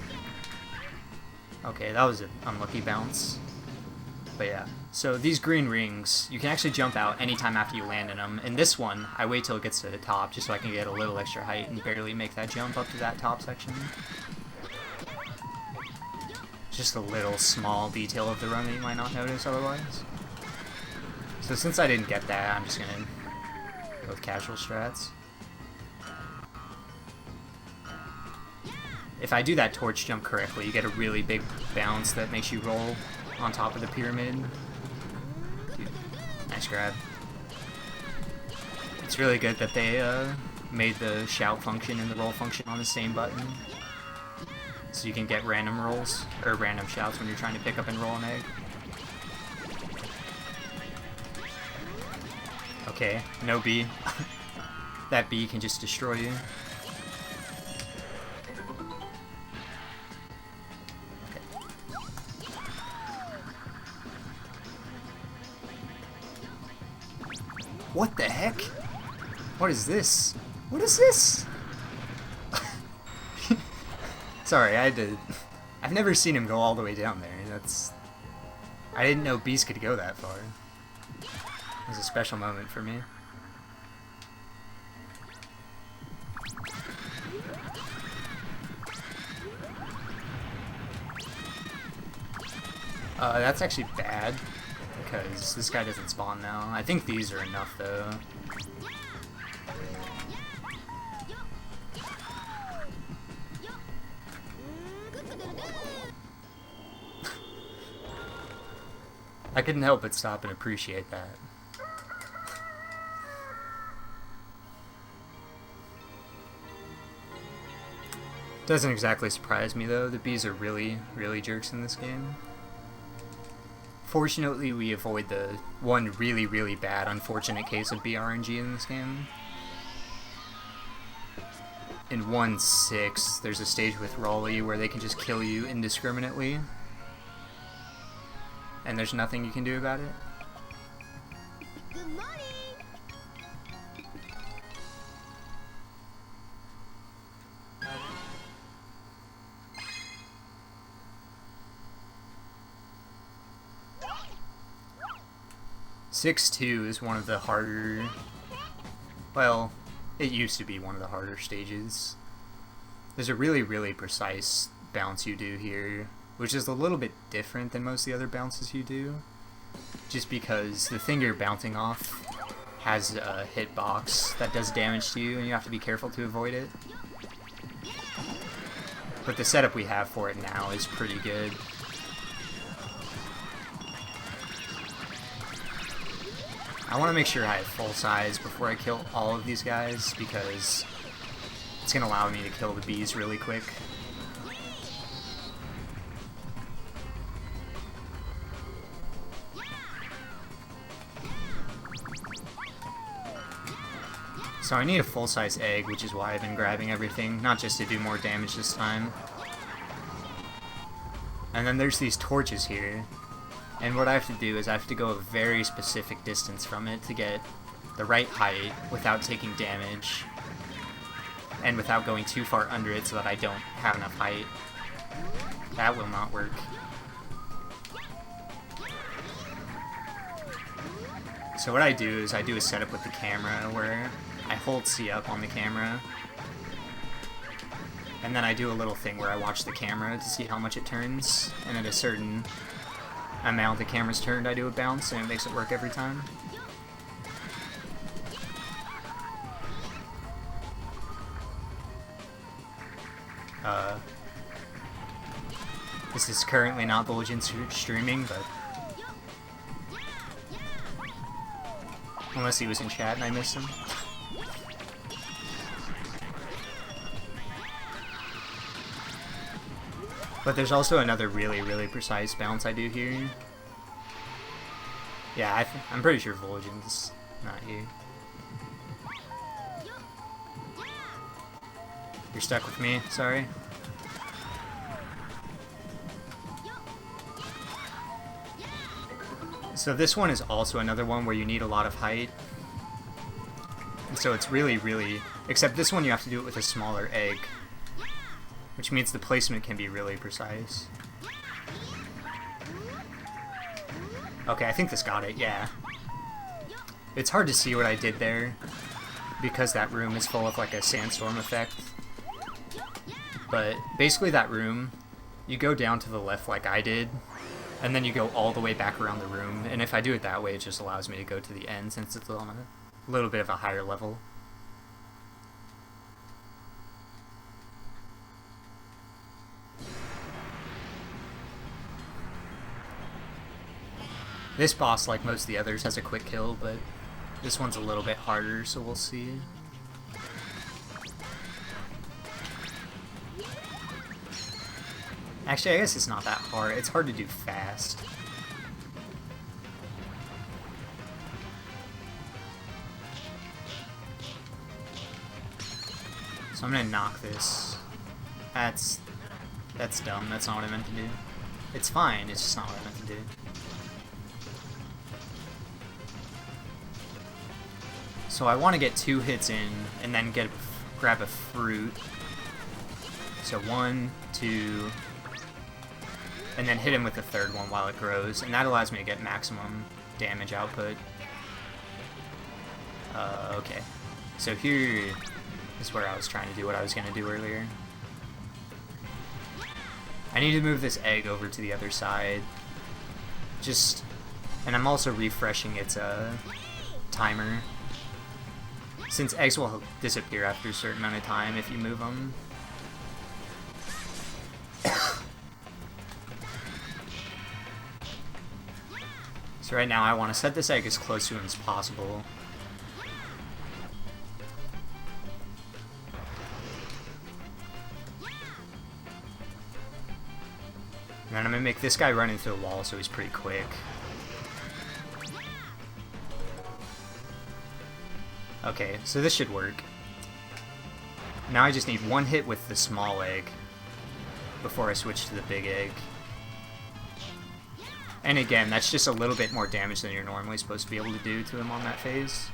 Okay, that was an unlucky bounce. But yeah, so these green rings, you can actually jump out anytime after you land in them. In this one, I wait till it gets to the top just so I can get a little extra height and barely make that jump up to that top section. Just a little small detail of the run that you might not notice otherwise. So since I didn't get that, I'm just gonna go with casual strats. If I do that torch jump correctly, you get a really big bounce that makes you roll on top of the pyramid. Dude, nice grab. It's really good that they made the shout function and the roll function on the same button. So you can get random rolls, or random shouts when you're trying to pick up and roll an egg. Okay, no B. That B can just destroy you. What the heck? What is this? What is this? Sorry, I had to... I've never seen him go all the way down there. I didn't know Beast could go that far. It was a special moment for me. That's actually bad, because this guy doesn't spawn now. I think these are enough, though. I couldn't help but stop and appreciate that. Doesn't exactly surprise me though, the bees are really jerks in this game. Fortunately, we avoid the one really bad unfortunate case of bee RNG in this game. In 1-6, there's a stage with Raleigh where they can just kill you indiscriminately. And there's nothing you can do about it. Good morning. 6-2 is one of the harder... Well, it used to be one of the harder stages. There's a really precise bounce you do here, which is a little bit different than most of the other bounces you do, just because the thing you're bouncing off has a hitbox that does damage to you, and you have to be careful to avoid it. But the setup we have for it now is pretty good. I want to make sure I have full size before I kill all of these guys, because it's going to allow me to kill the bees really quick. So I need a full-size egg, which is why I've been grabbing everything, not just to do more damage this time. And then there's these torches here, and what I have to do is I have to go a very specific distance from it to get the right height without taking damage, and without going too far under it so that I don't have enough height. That will not work. So what I do is I do a setup with the camera where I hold C up on the camera, and then I do a little thing where I watch the camera to see how much it turns, and at a certain amount the camera's turned I do a bounce, and it makes it work every time. This is currently not Bulgin streaming, but unless he was in chat and I missed him. But there's also another really precise bounce I do here. Yeah, I'm pretty sure Vol'jin's not here. You're stuck with me, sorry. So this one is also another one where you need a lot of height. And so it's really... Except this one you have to do it with a smaller egg, which means the placement can be really precise. Okay, I think this got it, yeah. It's hard to see what I did there, because that room is full of like a sandstorm effect. But basically that room, you go down to the left like I did, and then you go all the way back around the room, and if I do it that way, it just allows me to go to the end since it's on a little bit of a higher level. This boss, like most of the others, has a quick kill, but this one's a little bit harder, so we'll see. Actually, I guess it's not that hard. It's hard to do fast. So I'm gonna knock this. That's dumb. That's not what I meant to do. It's fine, it's just not what I meant to do. So I want to get 2 hits in, and then grab a fruit. So 1, 2, and then hit him with the third one while it grows, and that allows me to get maximum damage output. Okay. So here is where I was trying to do what I was going to do earlier. I need to move this egg over to the other side, just... And I'm also refreshing its timer. Since eggs will disappear after a certain amount of time if you move them. So right now I want to set this egg as close to him as possible. And then I'm going to make this guy run into the wall so he's pretty quick. Okay, so this should work. Now I just need one hit with the small egg before I switch to the big egg. And again, that's just a little bit more damage than you're normally supposed to be able to do to him on that phase.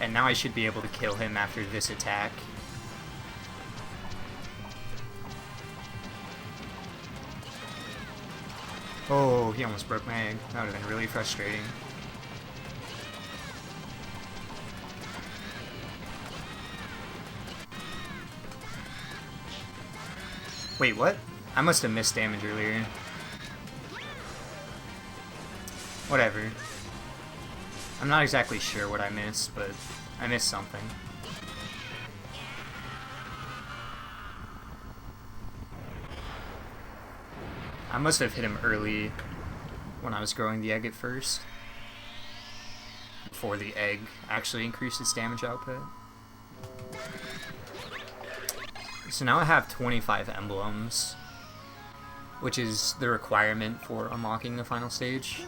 And now I should be able to kill him after this attack. Oh, he almost broke my egg. That would have been really frustrating. Wait, what? I must have missed damage earlier. Whatever. I'm not exactly sure what I missed, but I missed something. I must have hit him early when I was growing the egg at first. Before the egg actually increased its damage output. So now I have 25 emblems, which is the requirement for unlocking the final stage.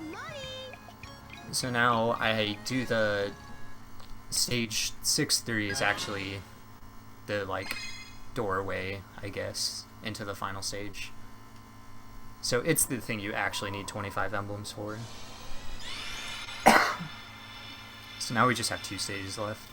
So now I do the stage 6-3 is actually the like doorway, I guess, into the final stage. So it's the thing you actually need 25 emblems for. So now we just have 2 stages left.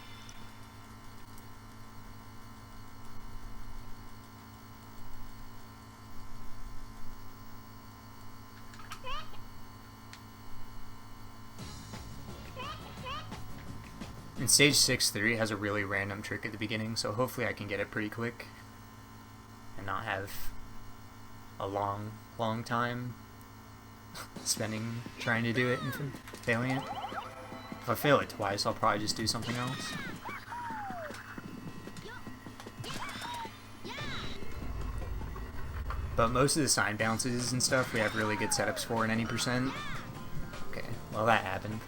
And stage 6-3 has a really random trick at the beginning, so hopefully I can get it pretty quick and not have a long time spending trying to do it and failing it. If I fail it twice, I'll probably just do something else. But most of the sign bounces and stuff we have really good setups for in any percent. Okay, well that happened.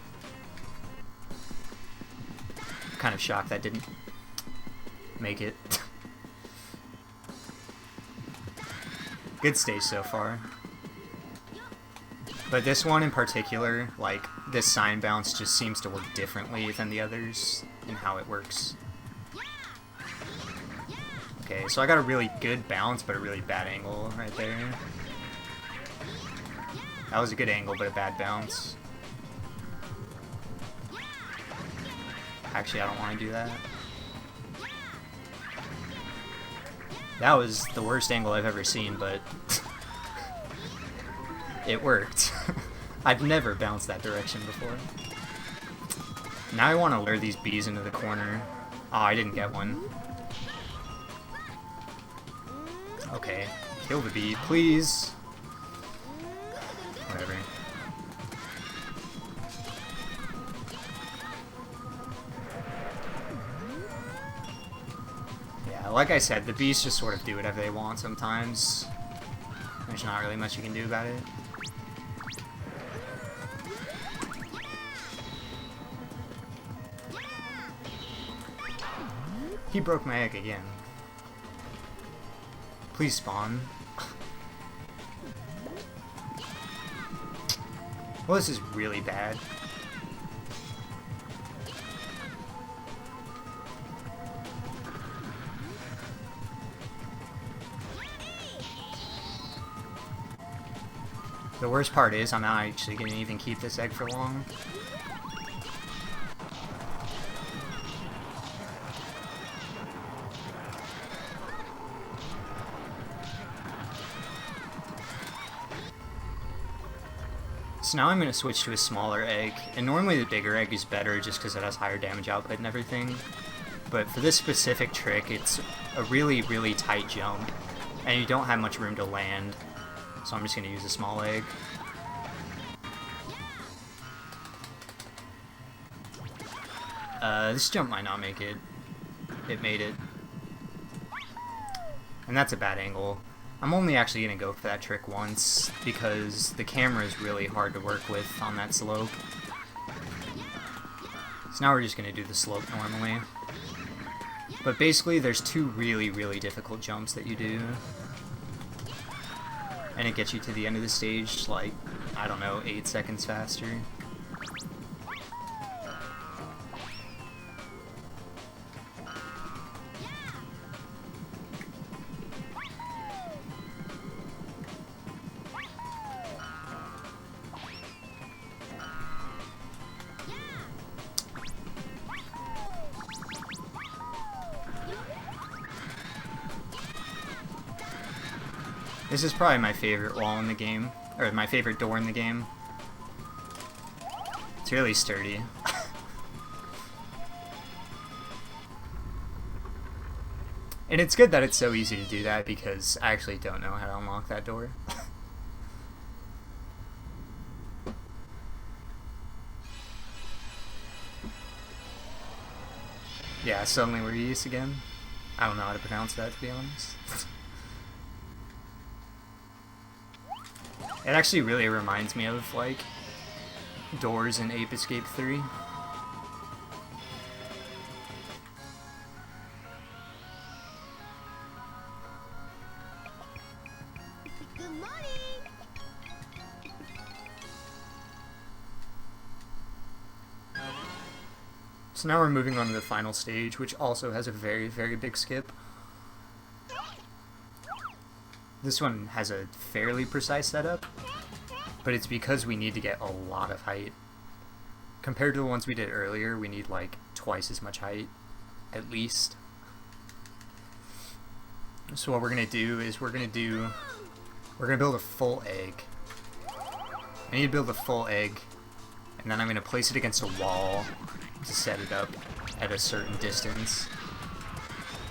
Kind of shocked that didn't make it. Good stage so far. But this one in particular, like, this sign bounce just seems to work differently than the others in how it works. Okay, so I got a really good bounce, but a really bad angle right there. That was a good angle, but a bad bounce. Actually, I don't want to do that. That was the worst angle I've ever seen, but it worked. I've never bounced that direction before. Now I want to lure these bees into the corner. Oh, I didn't get one. Okay, kill the bee, please. Whatever. Yeah, like I said, the bees just sort of do whatever they want sometimes. There's not really much you can do about it. He broke my egg again. Please spawn. Well, this is really bad. The worst part is I'm not actually going to even keep this egg for long. So now I'm going to switch to a smaller egg, and normally the bigger egg is better just because it has higher damage output and everything. But for this specific trick, it's a really, really tight jump, and you don't have much room to land. So I'm just going to use a small egg. This jump might not make it. It made it. And that's a bad angle. I'm only actually going to go for that trick once, because the camera is really hard to work with on that slope. So now we're just going to do the slope normally. But basically there's two really, really difficult jumps that you do. And it gets you to the end of the stage, like, I don't know, 8 seconds faster. This is probably my favorite wall in the game, or my favorite door in the game. It's really sturdy. And it's good that it's so easy to do that, because I actually don't know how to unlock that door. Yeah, suddenly we're used again. I don't know how to pronounce that, to be honest. It actually really reminds me of, like, doors in Ape Escape 3. Good morning. So now we're moving on to the final stage, which also has a very, very big skip. This one has a fairly precise setup, but it's because we need to get a lot of height. Compared to the ones we did earlier, we need like twice as much height, at least. So what we're gonna do is we're gonna build a full egg. I need to build a full egg, and then I'm gonna place it against a wall to set it up at a certain distance.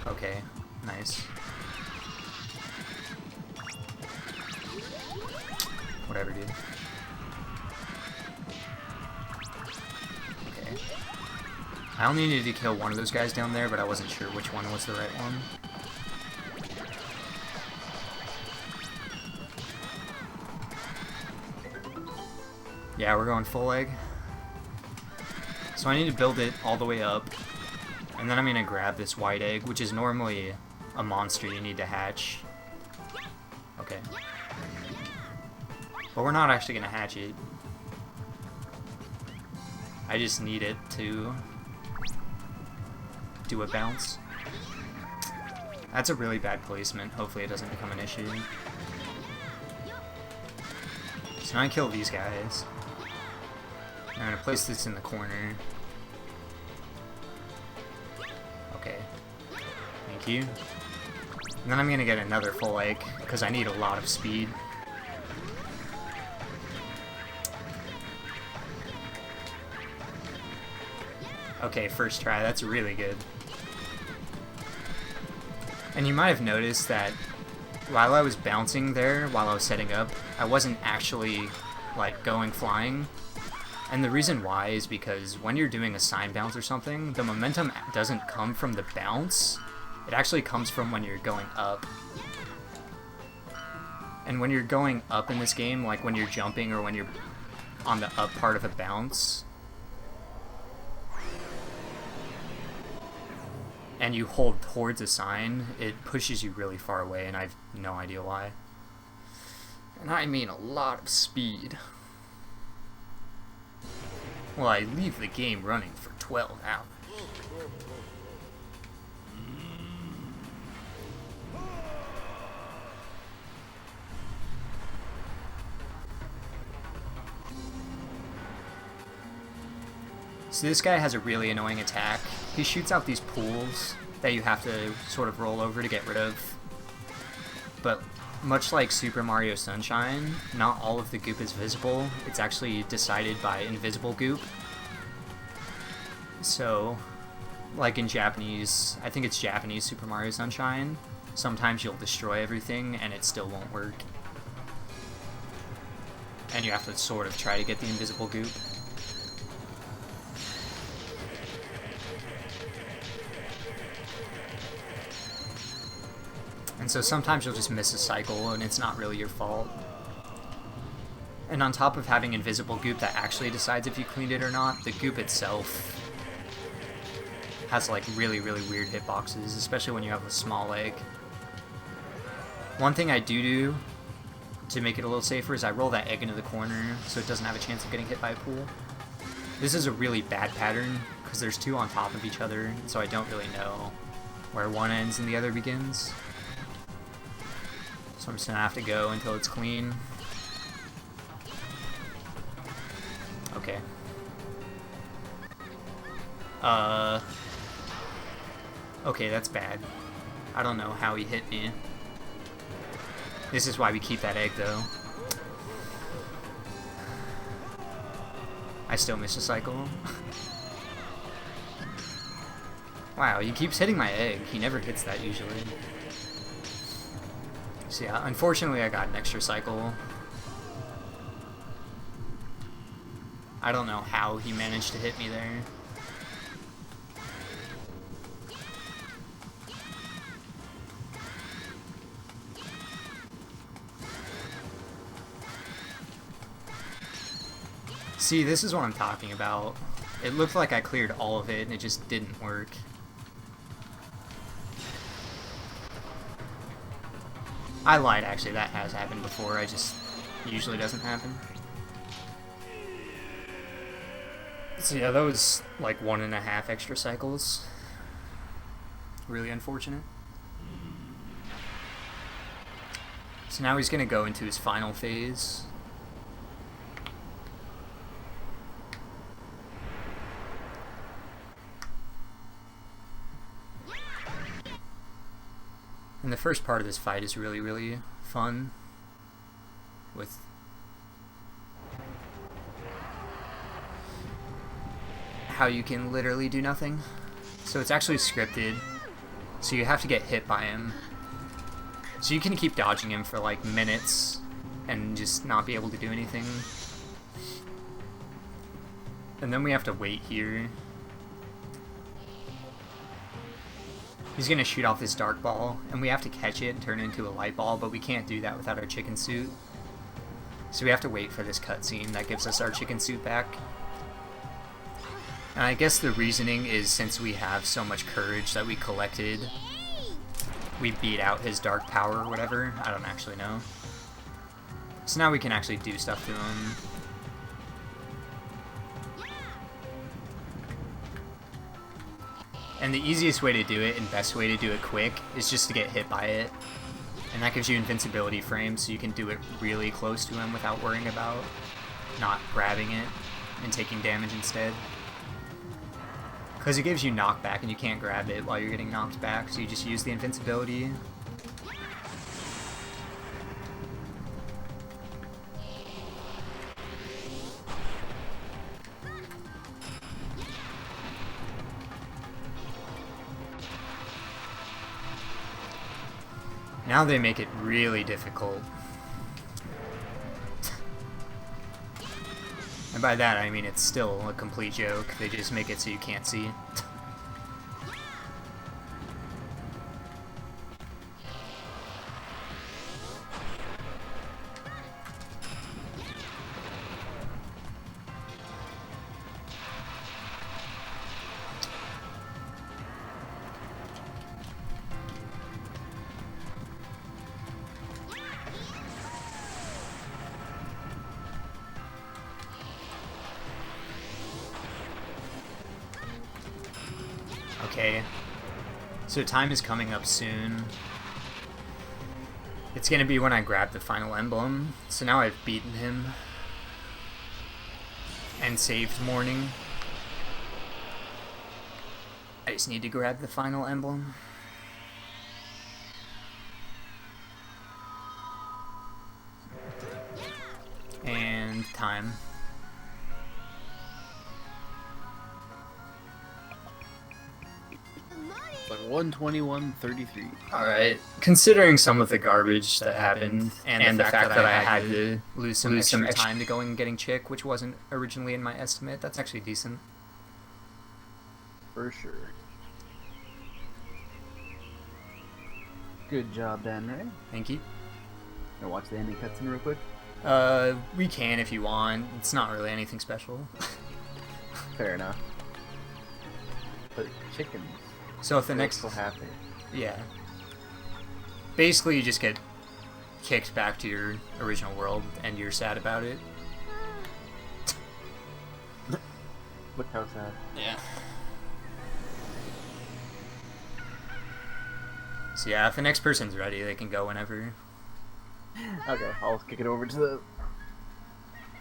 Okay, nice. Whatever, dude. Okay. I only needed to kill one of those guys down there, but I wasn't sure which one was the right one. Yeah, we're going full egg. So I need to build it all the way up, and then I'm going to grab this white egg, which is normally a monster you need to hatch. Okay. But we're not actually going to hatch it. I just need it to do a bounce. That's a really bad placement. Hopefully it doesn't become an issue. So now I kill these guys. I'm going to place this in the corner. Okay. Thank you. And then I'm going to get another full egg, because I need a lot of speed. Okay, first try. That's really good. And you might have noticed that while I was bouncing there, while I was setting up, I wasn't actually, like, going flying. And the reason why is because when you're doing a sign bounce or something, the momentum doesn't come from the bounce. It actually comes from when you're going up. And when you're going up in this game, like when you're jumping or when you're on the up part of a bounce, and you hold towards a sign, it pushes you really far away, and I have no idea why. And I mean a lot of speed. Well, I leave the game running for 12 hours. So this guy has a really annoying attack. He shoots out these pools that you have to sort of roll over to get rid of. But much like Super Mario Sunshine, not all of the goop is visible. It's actually decided by invisible goop. So like in Japanese, I think it's Japanese Super Mario Sunshine, sometimes you'll destroy everything and it still won't work. And you have to sort of try to get the invisible goop. And so sometimes you'll just miss a cycle and it's not really your fault. And on top of having invisible goop that actually decides if you cleaned it or not, the goop itself has like really weird hitboxes, especially when you have a small egg. One thing I do to make it a little safer is I roll that egg into the corner so it doesn't have a chance of getting hit by a pool. This is a really bad pattern because there's two on top of each other, so I don't really know where one ends and the other begins. So I'm just gonna have to go until it's clean. Okay. Okay, that's bad. I don't know how he hit me. This is why we keep that egg, though. I still miss a cycle. Wow, he keeps hitting my egg. He never hits that usually. So yeah, unfortunately I got an extra cycle. I don't know how he managed to hit me there. See, this is what I'm talking about. It looked like I cleared all of it and it just didn't work. I lied, actually, that has happened before, I just usually doesn't happen. So yeah, that was like 1.5 extra cycles. Really unfortunate. So now he's gonna go into his final phase. And the first part of this fight is really fun with how you can literally do nothing. So it's actually scripted, so you have to get hit by him. So you can keep dodging him for like minutes and just not be able to do anything. And then we have to wait here. He's gonna shoot off this dark ball, and we have to catch it and turn it into a light ball, but we can't do that without our chicken suit. So we have to wait for this cutscene that gives us our chicken suit back. And I guess the reasoning is since we have so much courage that we collected, we beat out his dark power or whatever. I don't actually know. So now we can actually do stuff to him. And the easiest way to do it and best way to do it quick is just to get hit by it. And that gives you invincibility frames so you can do it really close to him without worrying about not grabbing it and taking damage instead. Because it gives you knockback and you can't grab it while you're getting knocked back, so you just use the invincibility. Now they make it really difficult. And by that I mean it's still a complete joke. They just make it so you can't see. Okay, so time is coming up soon. It's gonna be when I grab the final emblem. So now I've beaten him and saved morning. I just need to grab the final emblem. And time. like 121.33. Alright, considering some of the garbage that happened, and the fact that I had to lose some extra time to going and getting chick, which wasn't originally in my estimate, that's actually decent. For sure. Good job, Danray. Thank you. Gonna watch the ending cutscene real quick. We can if you want. It's not really anything special. Fair enough. But chickens. So if the next... so happy. Yeah. Basically, you just get kicked back to your original world, and you're sad about it. Look how sad. Yeah. So yeah, if the next person's ready, they can go whenever. Okay, I'll kick it over to the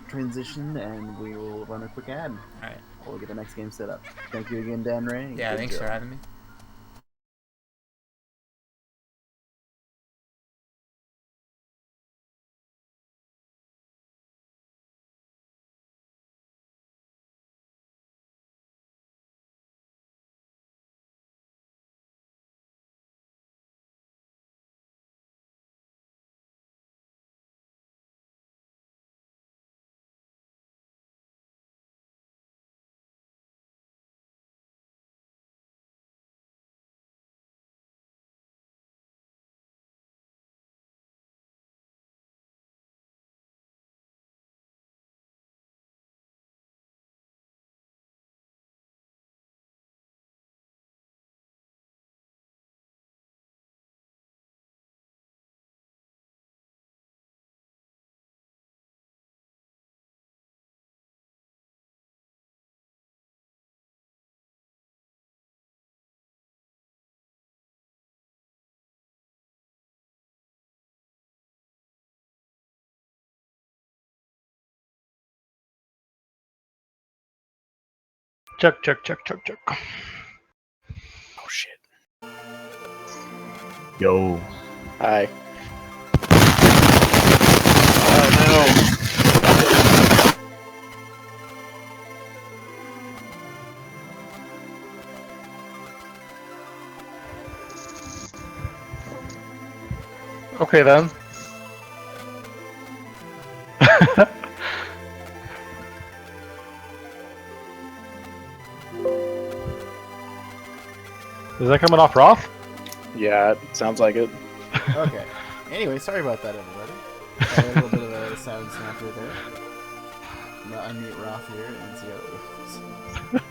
transition, and we will run a quick ad. Alright. We'll get the next game set up. Thank you again, Danray. Yeah, Good thanks job. for having me. Check. Oh shit. Yo. Hi. Oh no. Okay then. Is that coming off Roth? Yeah, it sounds like it. Okay. Anyway, sorry about that, everybody. A little bit of a sound snapper there. I'm gonna unmute Roth here and see how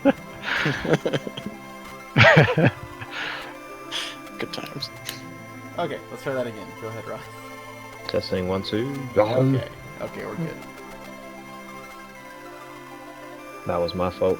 it goes. Good times. Okay, let's try that again. Go ahead, Roth. Testing 1, 2. Okay, we're good. That was my fault.